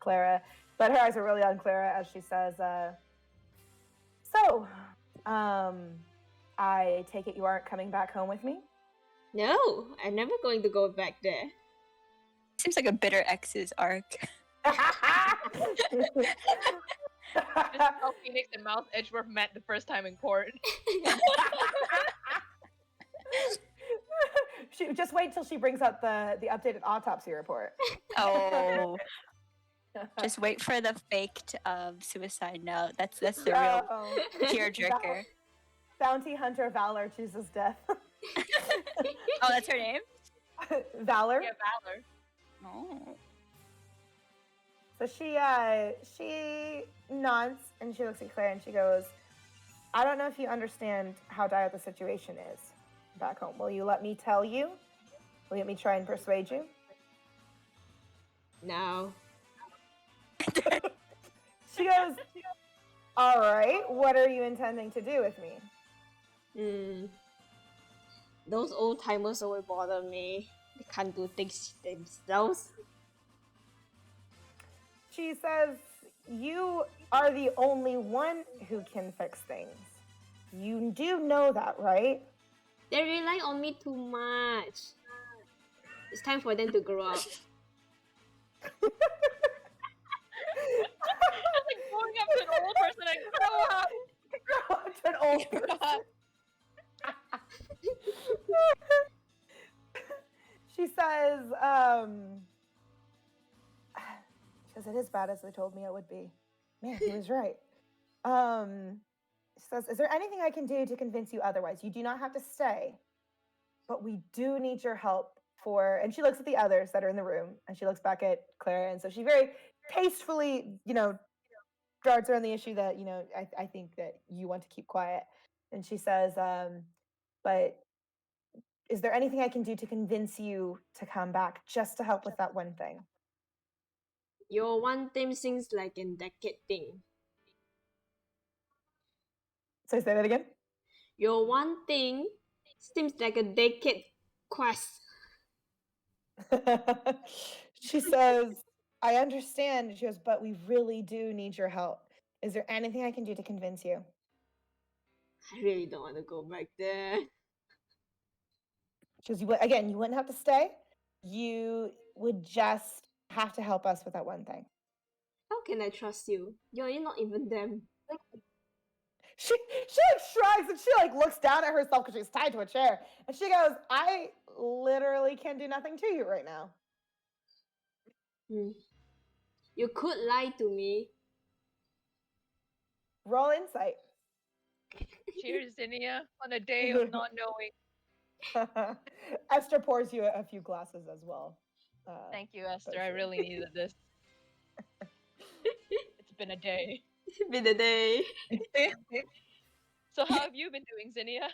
Clara. But her eyes are really on Clara as she says, "So, I take it you aren't coming back home with me?" No, I'm never going to go back there. Seems like a bitter ex's arc. This is how Phoenix and Mouse Edgeworth met the first time in court. She just wait till she brings out the updated autopsy report. Oh. Just wait for the faked suicide note. That's the real tearjerker. Bounty Hunter Valor chooses death. Oh, that's her name? Valor. Yeah, Valor. Oh. So she nods and she looks at Claire and she goes, I don't know if you understand how dire the situation is back home. Will you let me tell you? Will you let me try and persuade you? No. She goes, all right, what are you intending to do with me? Those old timers always bother me. They can't do things themselves. She says, you are the only one who can fix things. You do know that, right? They rely on me too much. It's time for them to grow up. It's like going up to an old person and grow up. Grow up to an old person. She says, it is bad as they told me it would be. Man, he was right. She says, is there anything I can do to convince you otherwise? You do not have to stay, but we do need your help for, and she looks at the others that are in the room, and she looks back at Clara, and so she very tastefully, darts around the issue that, I think that you want to keep quiet. And she says, but is there anything I can do to convince you to come back just to help with that one thing? Your one thing seems like a decade thing. So say that again? Your one thing seems like a decade quest. She says, I understand. She goes, but we really do need your help. Is there anything I can do to convince you? I really don't want to go back there. She goes, again, you wouldn't have to stay. You would just have to help us with that one thing. How can I trust you? You're not even them. She like shrugs and she like looks down at herself because she's tied to a chair. And she goes, I literally can do nothing to you right now. You could lie to me. Roll insight. Cheers, Zinnia, on a day of not knowing. Esther pours you a few glasses as well. Thank you, Esther. I really needed this. It's been a day. It's been a day. So how have you been doing, Zinnia?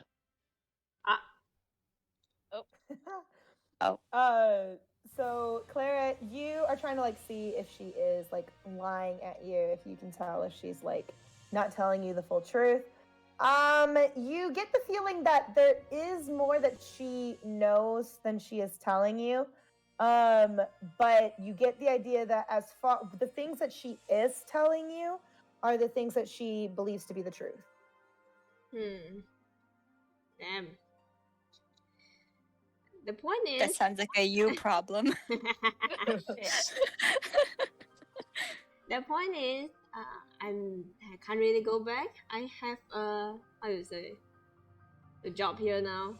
So Clara, you are trying to like see if she is like lying at you, if you can tell if she's like not telling you the full truth. You get the feeling that there is more that she knows than she is telling you. But you get the idea that as far the things that she is telling you are the things that she believes to be the truth. Damn. The point is... That sounds like a you problem. The point is, I can't really go back. I have a job here now.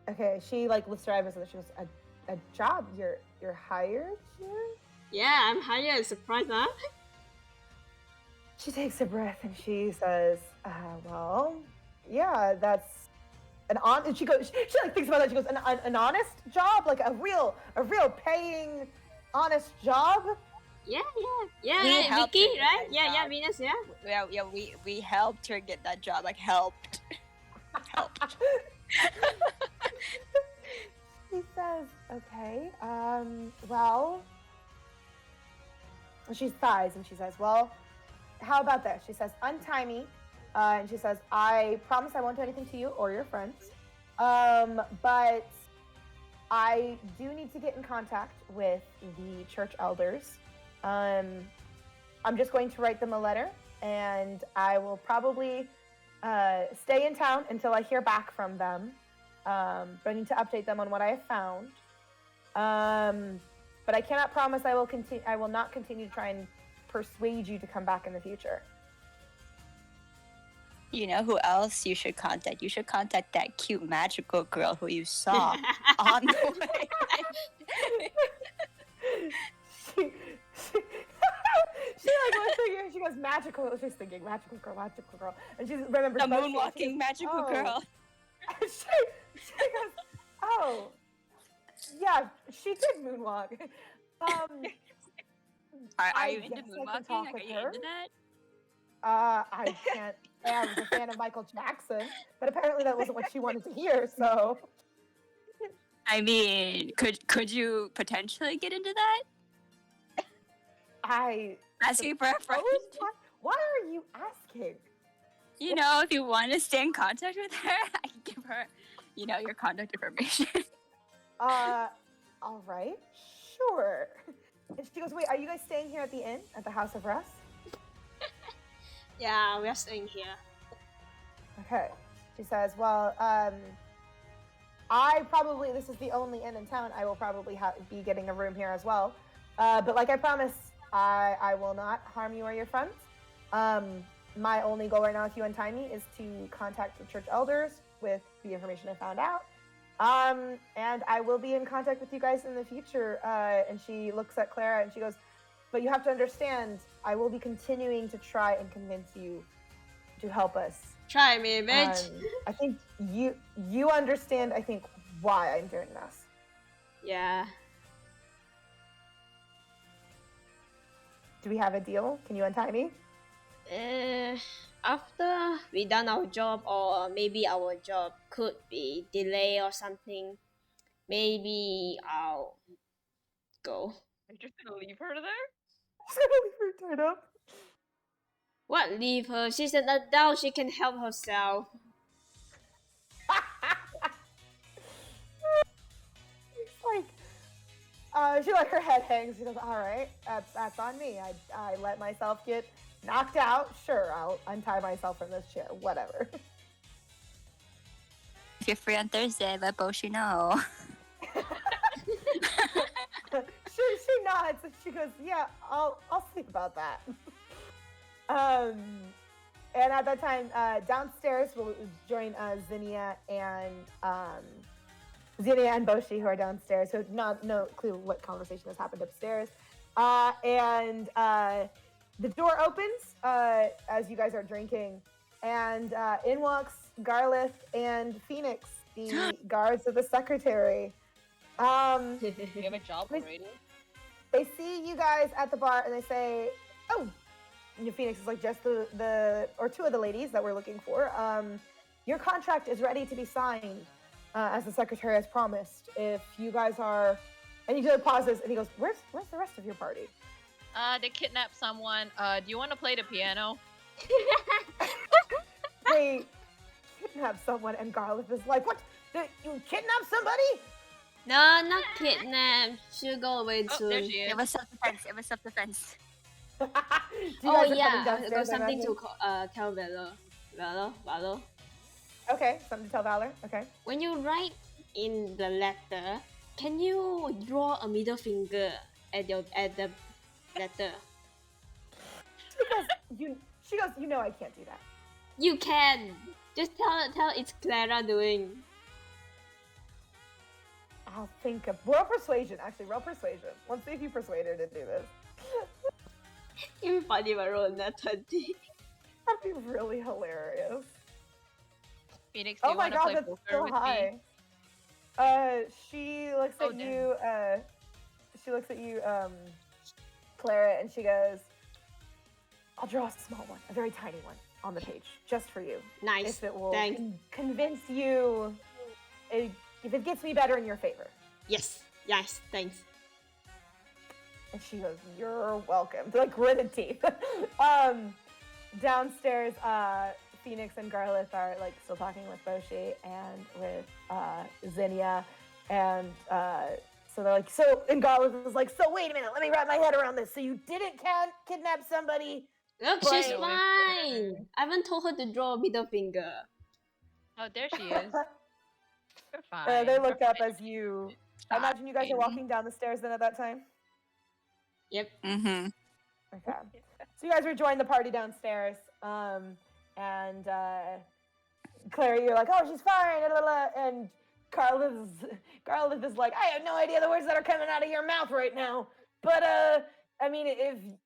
Okay, she like lifts her eyebrows and she goes, a job? You're hired here? Yeah, I'm hired. Surprise, huh? She takes a breath and she says, well, yeah, that's and she goes, she like thinks about that. She goes, an honest job, like a real paying, honest job. Yeah, We right, helped Vicky, her get right? that Yeah, job. Venus, yeah. Yeah, we helped her get that job. Like helped. He says, okay, well, she sighs and she says, well, how about this? She says, untie me. And she says, I promise I won't do anything to you or your friends. But I do need to get in contact with the church elders. I'm just going to write them a letter, and I will probably stay in town until I hear back from them. But I need to update them on what I have found. But I cannot promise I will not continue to try and persuade you to come back in the future. You know who else you should contact? You should contact that cute magical girl who you saw on the way. she like was thinking, she goes, magical. She's thinking, magical girl. And she remembers The Boshi, moonwalking she goes, magical "Oh." girl. she goes, oh, yeah, she did moonwalk. Are you into guess I can moonwalking? talk Like, with are you her? into that? I can't say I was a fan of Michael Jackson, but apparently that wasn't what she wanted to hear, so. I mean, could you potentially get into that? Asking for a friend. Why are you asking? You know, if you want to stay in contact with her, I can give her, your contact information. All right, sure. And she goes, wait, are you guys staying here at the inn, at the House of Rest? Yeah, we're staying here. Okay. She says, well, this is the only inn in town, I will probably be getting a room here as well. But like I promised, I will not harm you or your friends. My only goal right now with you and Tiny is to contact the church elders with the information I found out. And I will be in contact with you guys in the future. And she looks at Clara and she goes, but you have to understand, I will be continuing to try and convince you to help us. Try me, bitch. I think you understand, I think, why I'm doing this. Yeah. Do we have a deal? Can you untie me? After we done our job, or maybe our job could be delayed or something, maybe I'll go. Are you just gonna leave her there? Just gonna leave her tied up. What, leave her? She's an adult, she can help herself. She her head hangs. She goes, all right, that's on me. I let myself get knocked out. Sure, I'll untie myself from this chair. Whatever. If you're free on Thursday, let Boshi know. she nods and she goes, yeah, I'll think about that. And at that time, downstairs we'll join Zinnia and Boshi, who are downstairs, who have no clue what conversation has happened upstairs. And the door opens as you guys are drinking, and in walks Garlith and Phoenix, the guards of the secretary. You have a job already? They see you guys at the bar and they say, oh, and Phoenix is like, just the or two of the ladies that we're looking for. Your contract is ready to be signed. As the secretary has promised, if you guys are, and he just pauses and he goes, "Where's the rest of your party?" They kidnapped someone. Do you want to play the piano? They kidnapped someone, and Garlic is like, "What? You kidnapped somebody?" No, not kidnap. She'll go away soon. There she is. It was self-defense. Oh yeah, I got something to tell Valor. Okay, something to tell Valor. Okay. When you write in the letter, can you draw a middle finger at the letter? She goes, you know I can't do that. You can. Just tell it's Clara doing. I'll think of roll persuasion. Actually, roll persuasion. Let's see if you persuade her to do this. It'd be funny if I roll that 20. That'd be really hilarious. Phoenix, do you want to play poker with high. Me? She looks at you. She looks at you, Clara, and she goes, "I'll draw a small one, a very tiny one, on the page, just for you. Nice. If it will Thanks. Convince you, if it gets me better in your favor." Yes, thanks. And she goes, "You're welcome." They're like gritted teeth. Downstairs, Phoenix and Garlith are like still talking with Boshi and with Zinnia, and so they're like, and Garlith is like, "So wait a minute, let me wrap my head around this. So you didn't kidnap somebody?" Look, but... she's fine. I haven't told her to draw a middle finger. Oh, there she is. You're fine. They look up as you. I imagine you guys are walking down the stairs then at that time. Yep. Mm-hmm. Okay. So you guys rejoin the party downstairs, and Clara, you're like, "Oh, she's fine," and Garlith is like, "I have no idea the words that are coming out of your mouth right now, but I mean,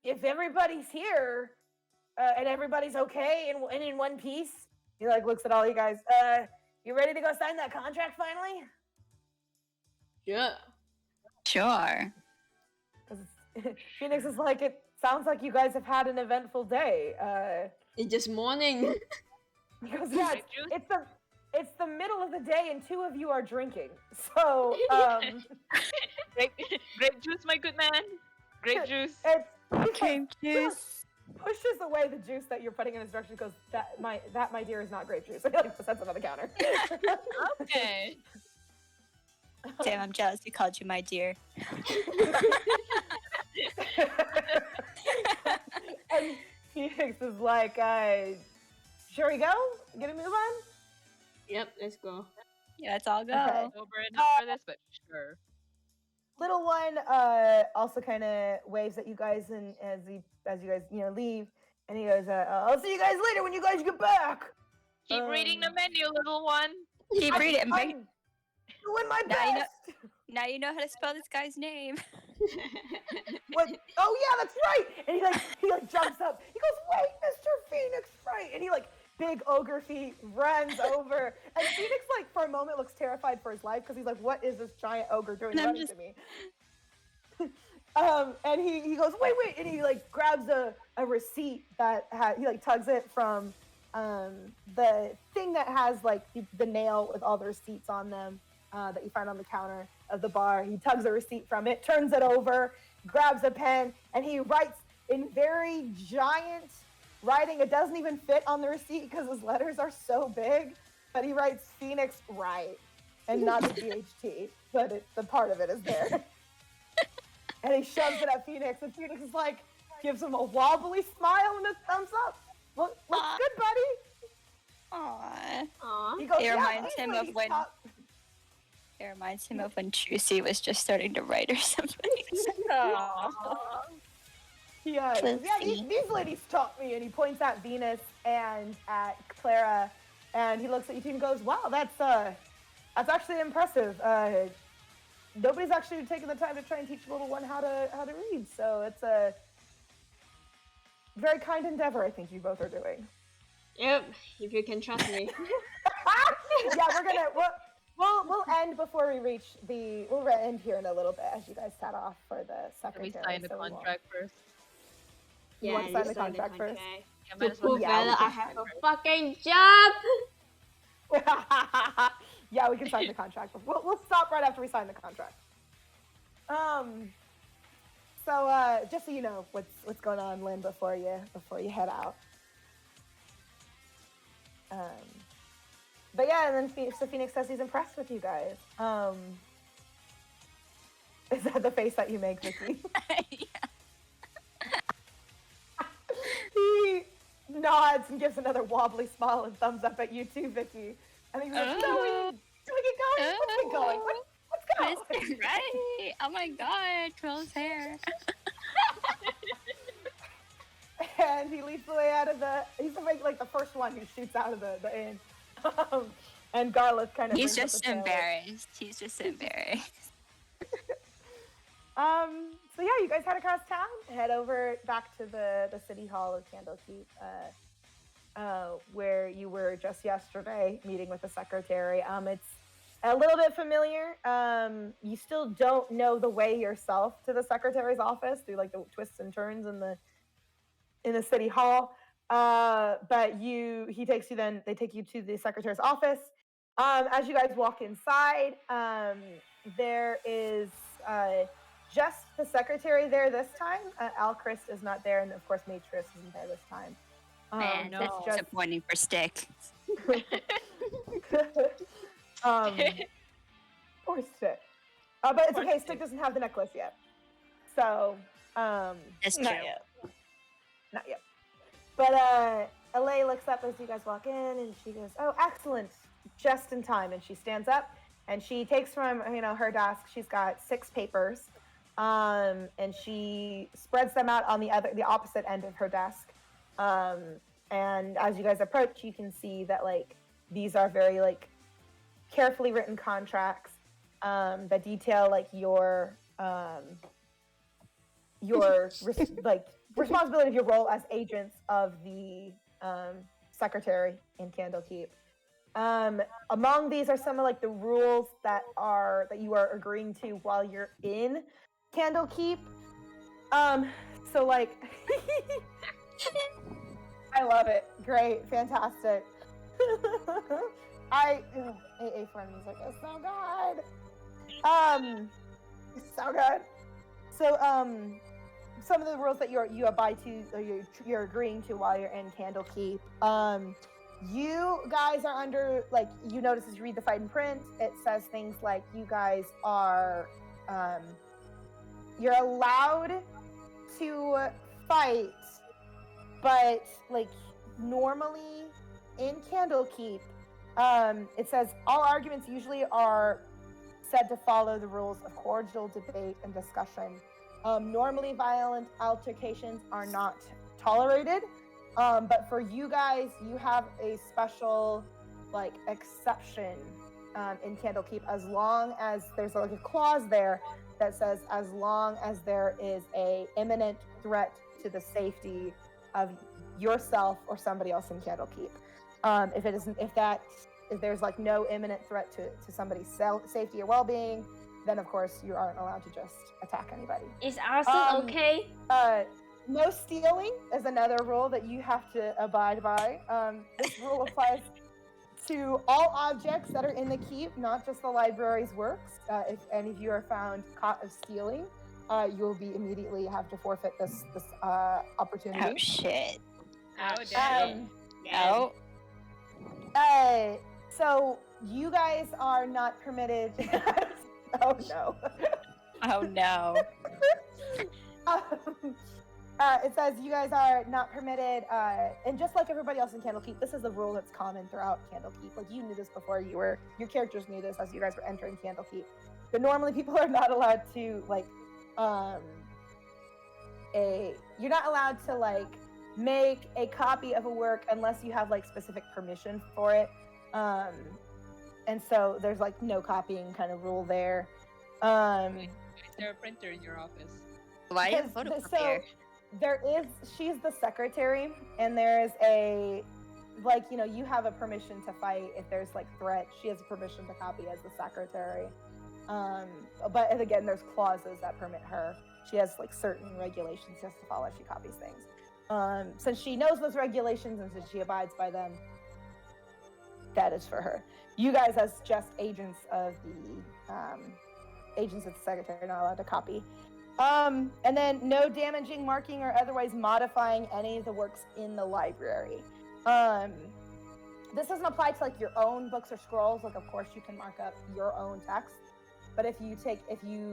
if everybody's here, and everybody's okay and in one piece," he like looks at all you guys. You ready to go sign that contract finally? Yeah. Sure. Phoenix is like, "It sounds like you guys have had an eventful day." It's just morning. He goes, "Yeah, it's the middle of the day and two of you are drinking. So Grape juice, my good man. Grape juice. it's Grape juice. pushes away the juice that you're putting in his direction. Goes that my dear is not grape juice. That's another counter. Okay. Damn, I'm jealous we called you my dear. And Phoenix is like, "Shall we go? Get a move on?" Yep, let's go. Yeah, let's all go. Okay. Sober enough for this, but sure. Little one also kind of waves at you guys, and as you guys leave, and he goes, "I'll see you guys later when you guys get back." Keep reading the menu, little one. Keep reading. I'm doing my Now you know- best. Now you know how to spell this guy's name. What? Oh yeah, that's right. And he jumps up. He goes, "Wait, Mr. Phoenix, right?" And he big ogre feet runs over. And Phoenix for a moment looks terrified for his life because he's like, "What is this giant ogre doing running to me?" And he goes, "Wait," and he grabs a receipt that he tugs it from the thing that has the nail with all the receipts on them that you find on the counter of the bar. He tugs a receipt from it, turns it over, grabs a pen, and he writes in very giant writing. It doesn't even fit on the receipt because his letters are so big, but he writes Phoenix right and not the GHT, but the part of it is there. And he shoves it at Phoenix, and Phoenix is gives him a wobbly smile and a thumbs up. Looks good, buddy. Aww. Aw. He goes, It "Yeah, reminds these him of ladies when- talk-" It reminds him of when Krissey was just starting to write or something. Yeah, these ladies taught me, and he points at Venus and at Clara, and he looks at you two and goes, "Wow, that's actually impressive. Nobody's actually taken the time to try and teach little one how to read, so it's a very kind endeavor I think you both are doing." Yep, if you can trust me. Yeah, we'll end before we reach we'll end here in a little bit as you guys set off for the Can secretary. we sign the so we won't- contract first? You want to sign the contract first? Yeah, To might as well prove do Yeah, whether we I can have a sign first. fucking job. Yeah, we can sign the contract. We'll stop right after we sign the contract. So just so you know what's going on, Lynn, before you head out. But yeah, and then Phoenix says he's impressed with you guys. Is that the face that you make, Vicky? He nods and gives another wobbly smile and thumbs up at you too, Vicky. And he goes, "No, we can get going. Let's get going. Let's go." Mr. Right. Oh my god, Troll's hair. And he leads the way out of he's the first one who shoots out of the inn. And Garlic kind of He's brings up just the tail. embarrassed. He's just embarrassed. So yeah, you guys head across town, head over back to the city hall of Candlekeep, where you were just yesterday meeting with the secretary. It's a little bit familiar. You still don't know the way yourself to the secretary's office through the twists and turns in the city hall. But they take you to the secretary's office. As you guys walk inside, there is just the secretary there this time. Alchrist is not there, and of course Matris isn't there this time. Man, that's disappointing for Stick. Poor Stick. But it's okay, Stick doesn't have the necklace yet. So, That's true. Not yet. But LA looks up as you guys walk in, and she goes, "Oh, excellent, just in time." And she stands up, and she takes from her desk. She's got 6 papers, and she spreads them out on the opposite end of her desk. And as you guys approach, you can see that these are very carefully written contracts that detail your responsibility of your role as agents of the secretary in Candlekeep. Among these are some of the rules that you are agreeing to while you're in Candlekeep. So I love it. Great, fantastic. AA for music is so good. It's so good. So some of the rules that you abide to, or you're agreeing to while you're in Candlekeep. You guys are under, like, you notice as you read the Fight and Print, it says things like you guys are, you're allowed to fight, but like normally in Candlekeep, it says all arguments usually are said to follow the rules of cordial debate and discussion. Normally violent altercations are not tolerated, but for you guys, you have a special like exception in Candlekeep, as long as there's like a clause there that says as long as there is a imminent threat to the safety of yourself or somebody else in Candlekeep. If there's like no imminent threat to somebody's safety or well-being, then of course you aren't allowed to just attack anybody. Is arson okay? No stealing is another rule that you have to abide by. This rule applies to all objects that are in the keep, not just the library's works. If any of you are found caught of stealing, you'll be immediately have to forfeit this opportunity. Oh shit. Oh, damn. Oh. So you guys are not permitted. Oh no. Oh no. It says you guys are not permitted, and just like everybody else in Candlekeep, this is a rule that's common throughout Candlekeep. Like you knew this before your characters knew this as you guys were entering Candlekeep. But normally people are not allowed to like, you're not allowed to like make a copy of a work unless you have like specific permission for it. And so there's like no copying kind of rule there. Is there a printer in your office? Why is photocopier? She's the secretary, and there is a, like, you know, you have a permission to fight if there's like threat. She has a permission to copy as the secretary. But again, there's clauses that permit her. She has like certain regulations she has to follow as she copies things. Since she knows those regulations and since she abides by them, that is for her. You guys, as just agents of the secretary, are not allowed to copy. And then no damaging, marking, or otherwise modifying any of the works in the library. This doesn't apply to like your own books or scrolls. Like, of course, you can mark up your own text. But if you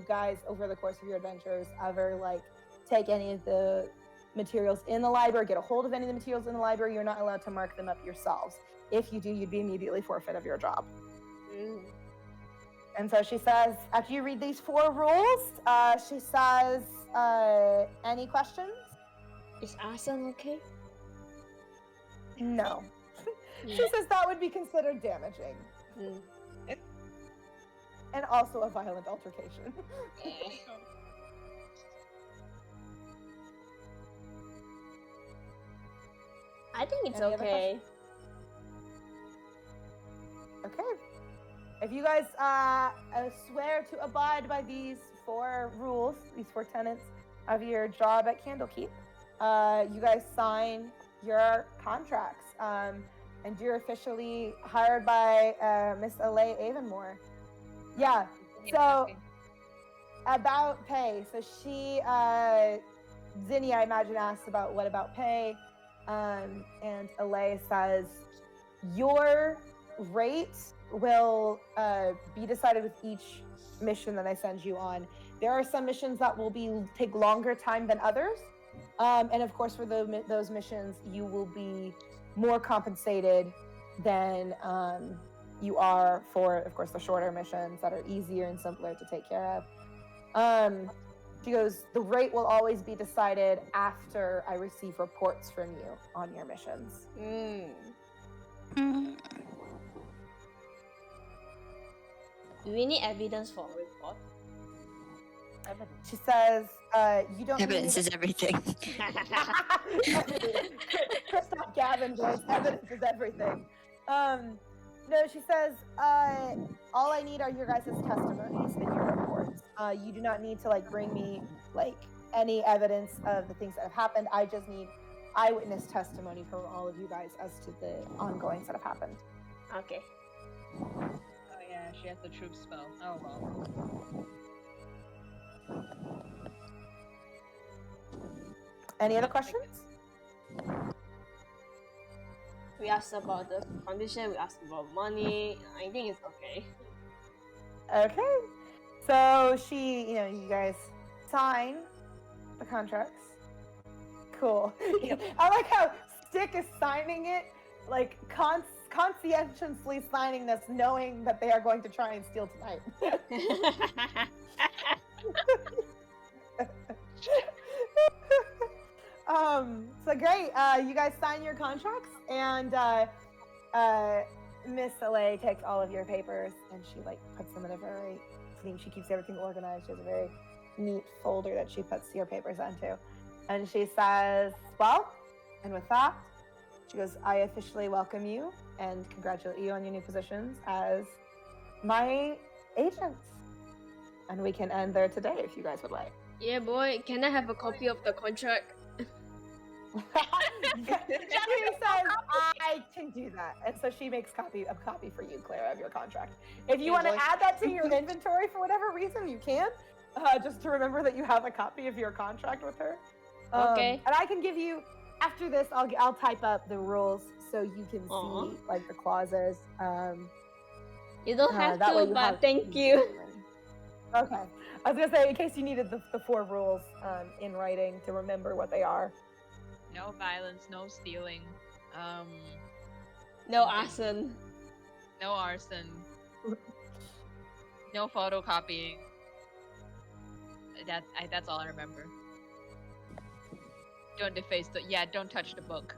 guys over the course of your adventures ever like take any of the materials in the library, get a hold of any of the materials in the library, you're not allowed to mark them up yourselves. If you do, you'd be immediately forfeit of your job. Mm. And so she says, after you read these 4 rules, she says, any questions? Is arson okay? No. She says that would be considered damaging. Mm. And also a violent altercation. I think it's Any other okay. Okay. If you guys swear to abide by these 4 rules, these 4 tenets of your job at Candlekeep, you guys sign your contracts, and you're officially hired by Miss Alay Avonmore. Yeah. So about pay. So she, Zinnia, I imagine, asks about what about pay, and Alay says your rate will be decided with each mission that I send you on. There are some missions that will take longer time than others, and of course for those missions you will be more compensated than you are for, of course, the shorter missions that are easier and simpler to take care of. She goes, the rate will always be decided after I receive reports from you on your missions. Do we need evidence for a report? She says, you don't Evidence need is everything. Christoph Gavin goes, evidence is everything. No, she says, all I need are your guys' testimonies and your reports. You do not need to like bring me like any evidence of the things that have happened. I just need eyewitness testimony from all of you guys as to the ongoings that have happened. Okay. Oh yeah, she has the troop spell. Oh well. Any other questions? We asked about the condition, we asked about money. I think it's okay. Okay. So you guys sign the contracts. Cool. I like how Stick is signing it, like conscientiously signing this, knowing that they are going to try and steal tonight. So great. You guys sign your contracts, and Miss LA takes all of your papers, and she puts them in a very clean. She keeps everything organized. She has a very neat folder that she puts your papers into, and she says, "Well," and with that, she goes, "I officially welcome you and congratulate you on your new positions as my agents." And we can end there today if you guys would like. Yeah, boy, can I have a copy of the contract? She says, "I can do that," and so she makes a copy for you, Clara, of your contract. If you want to add that to your inventory for whatever reason, you can. Just to remember that you have a copy of your contract with her. Okay. And I can give you after this. I'll type up the rules so you can Aw. see the clauses. You don't have that way to, you but have- thank you. Okay. I was gonna say in case you needed the 4 rules in writing to remember what they are. No violence, no stealing. No arson. No arson. No photocopying. That's all I remember. Don't deface don't touch the book.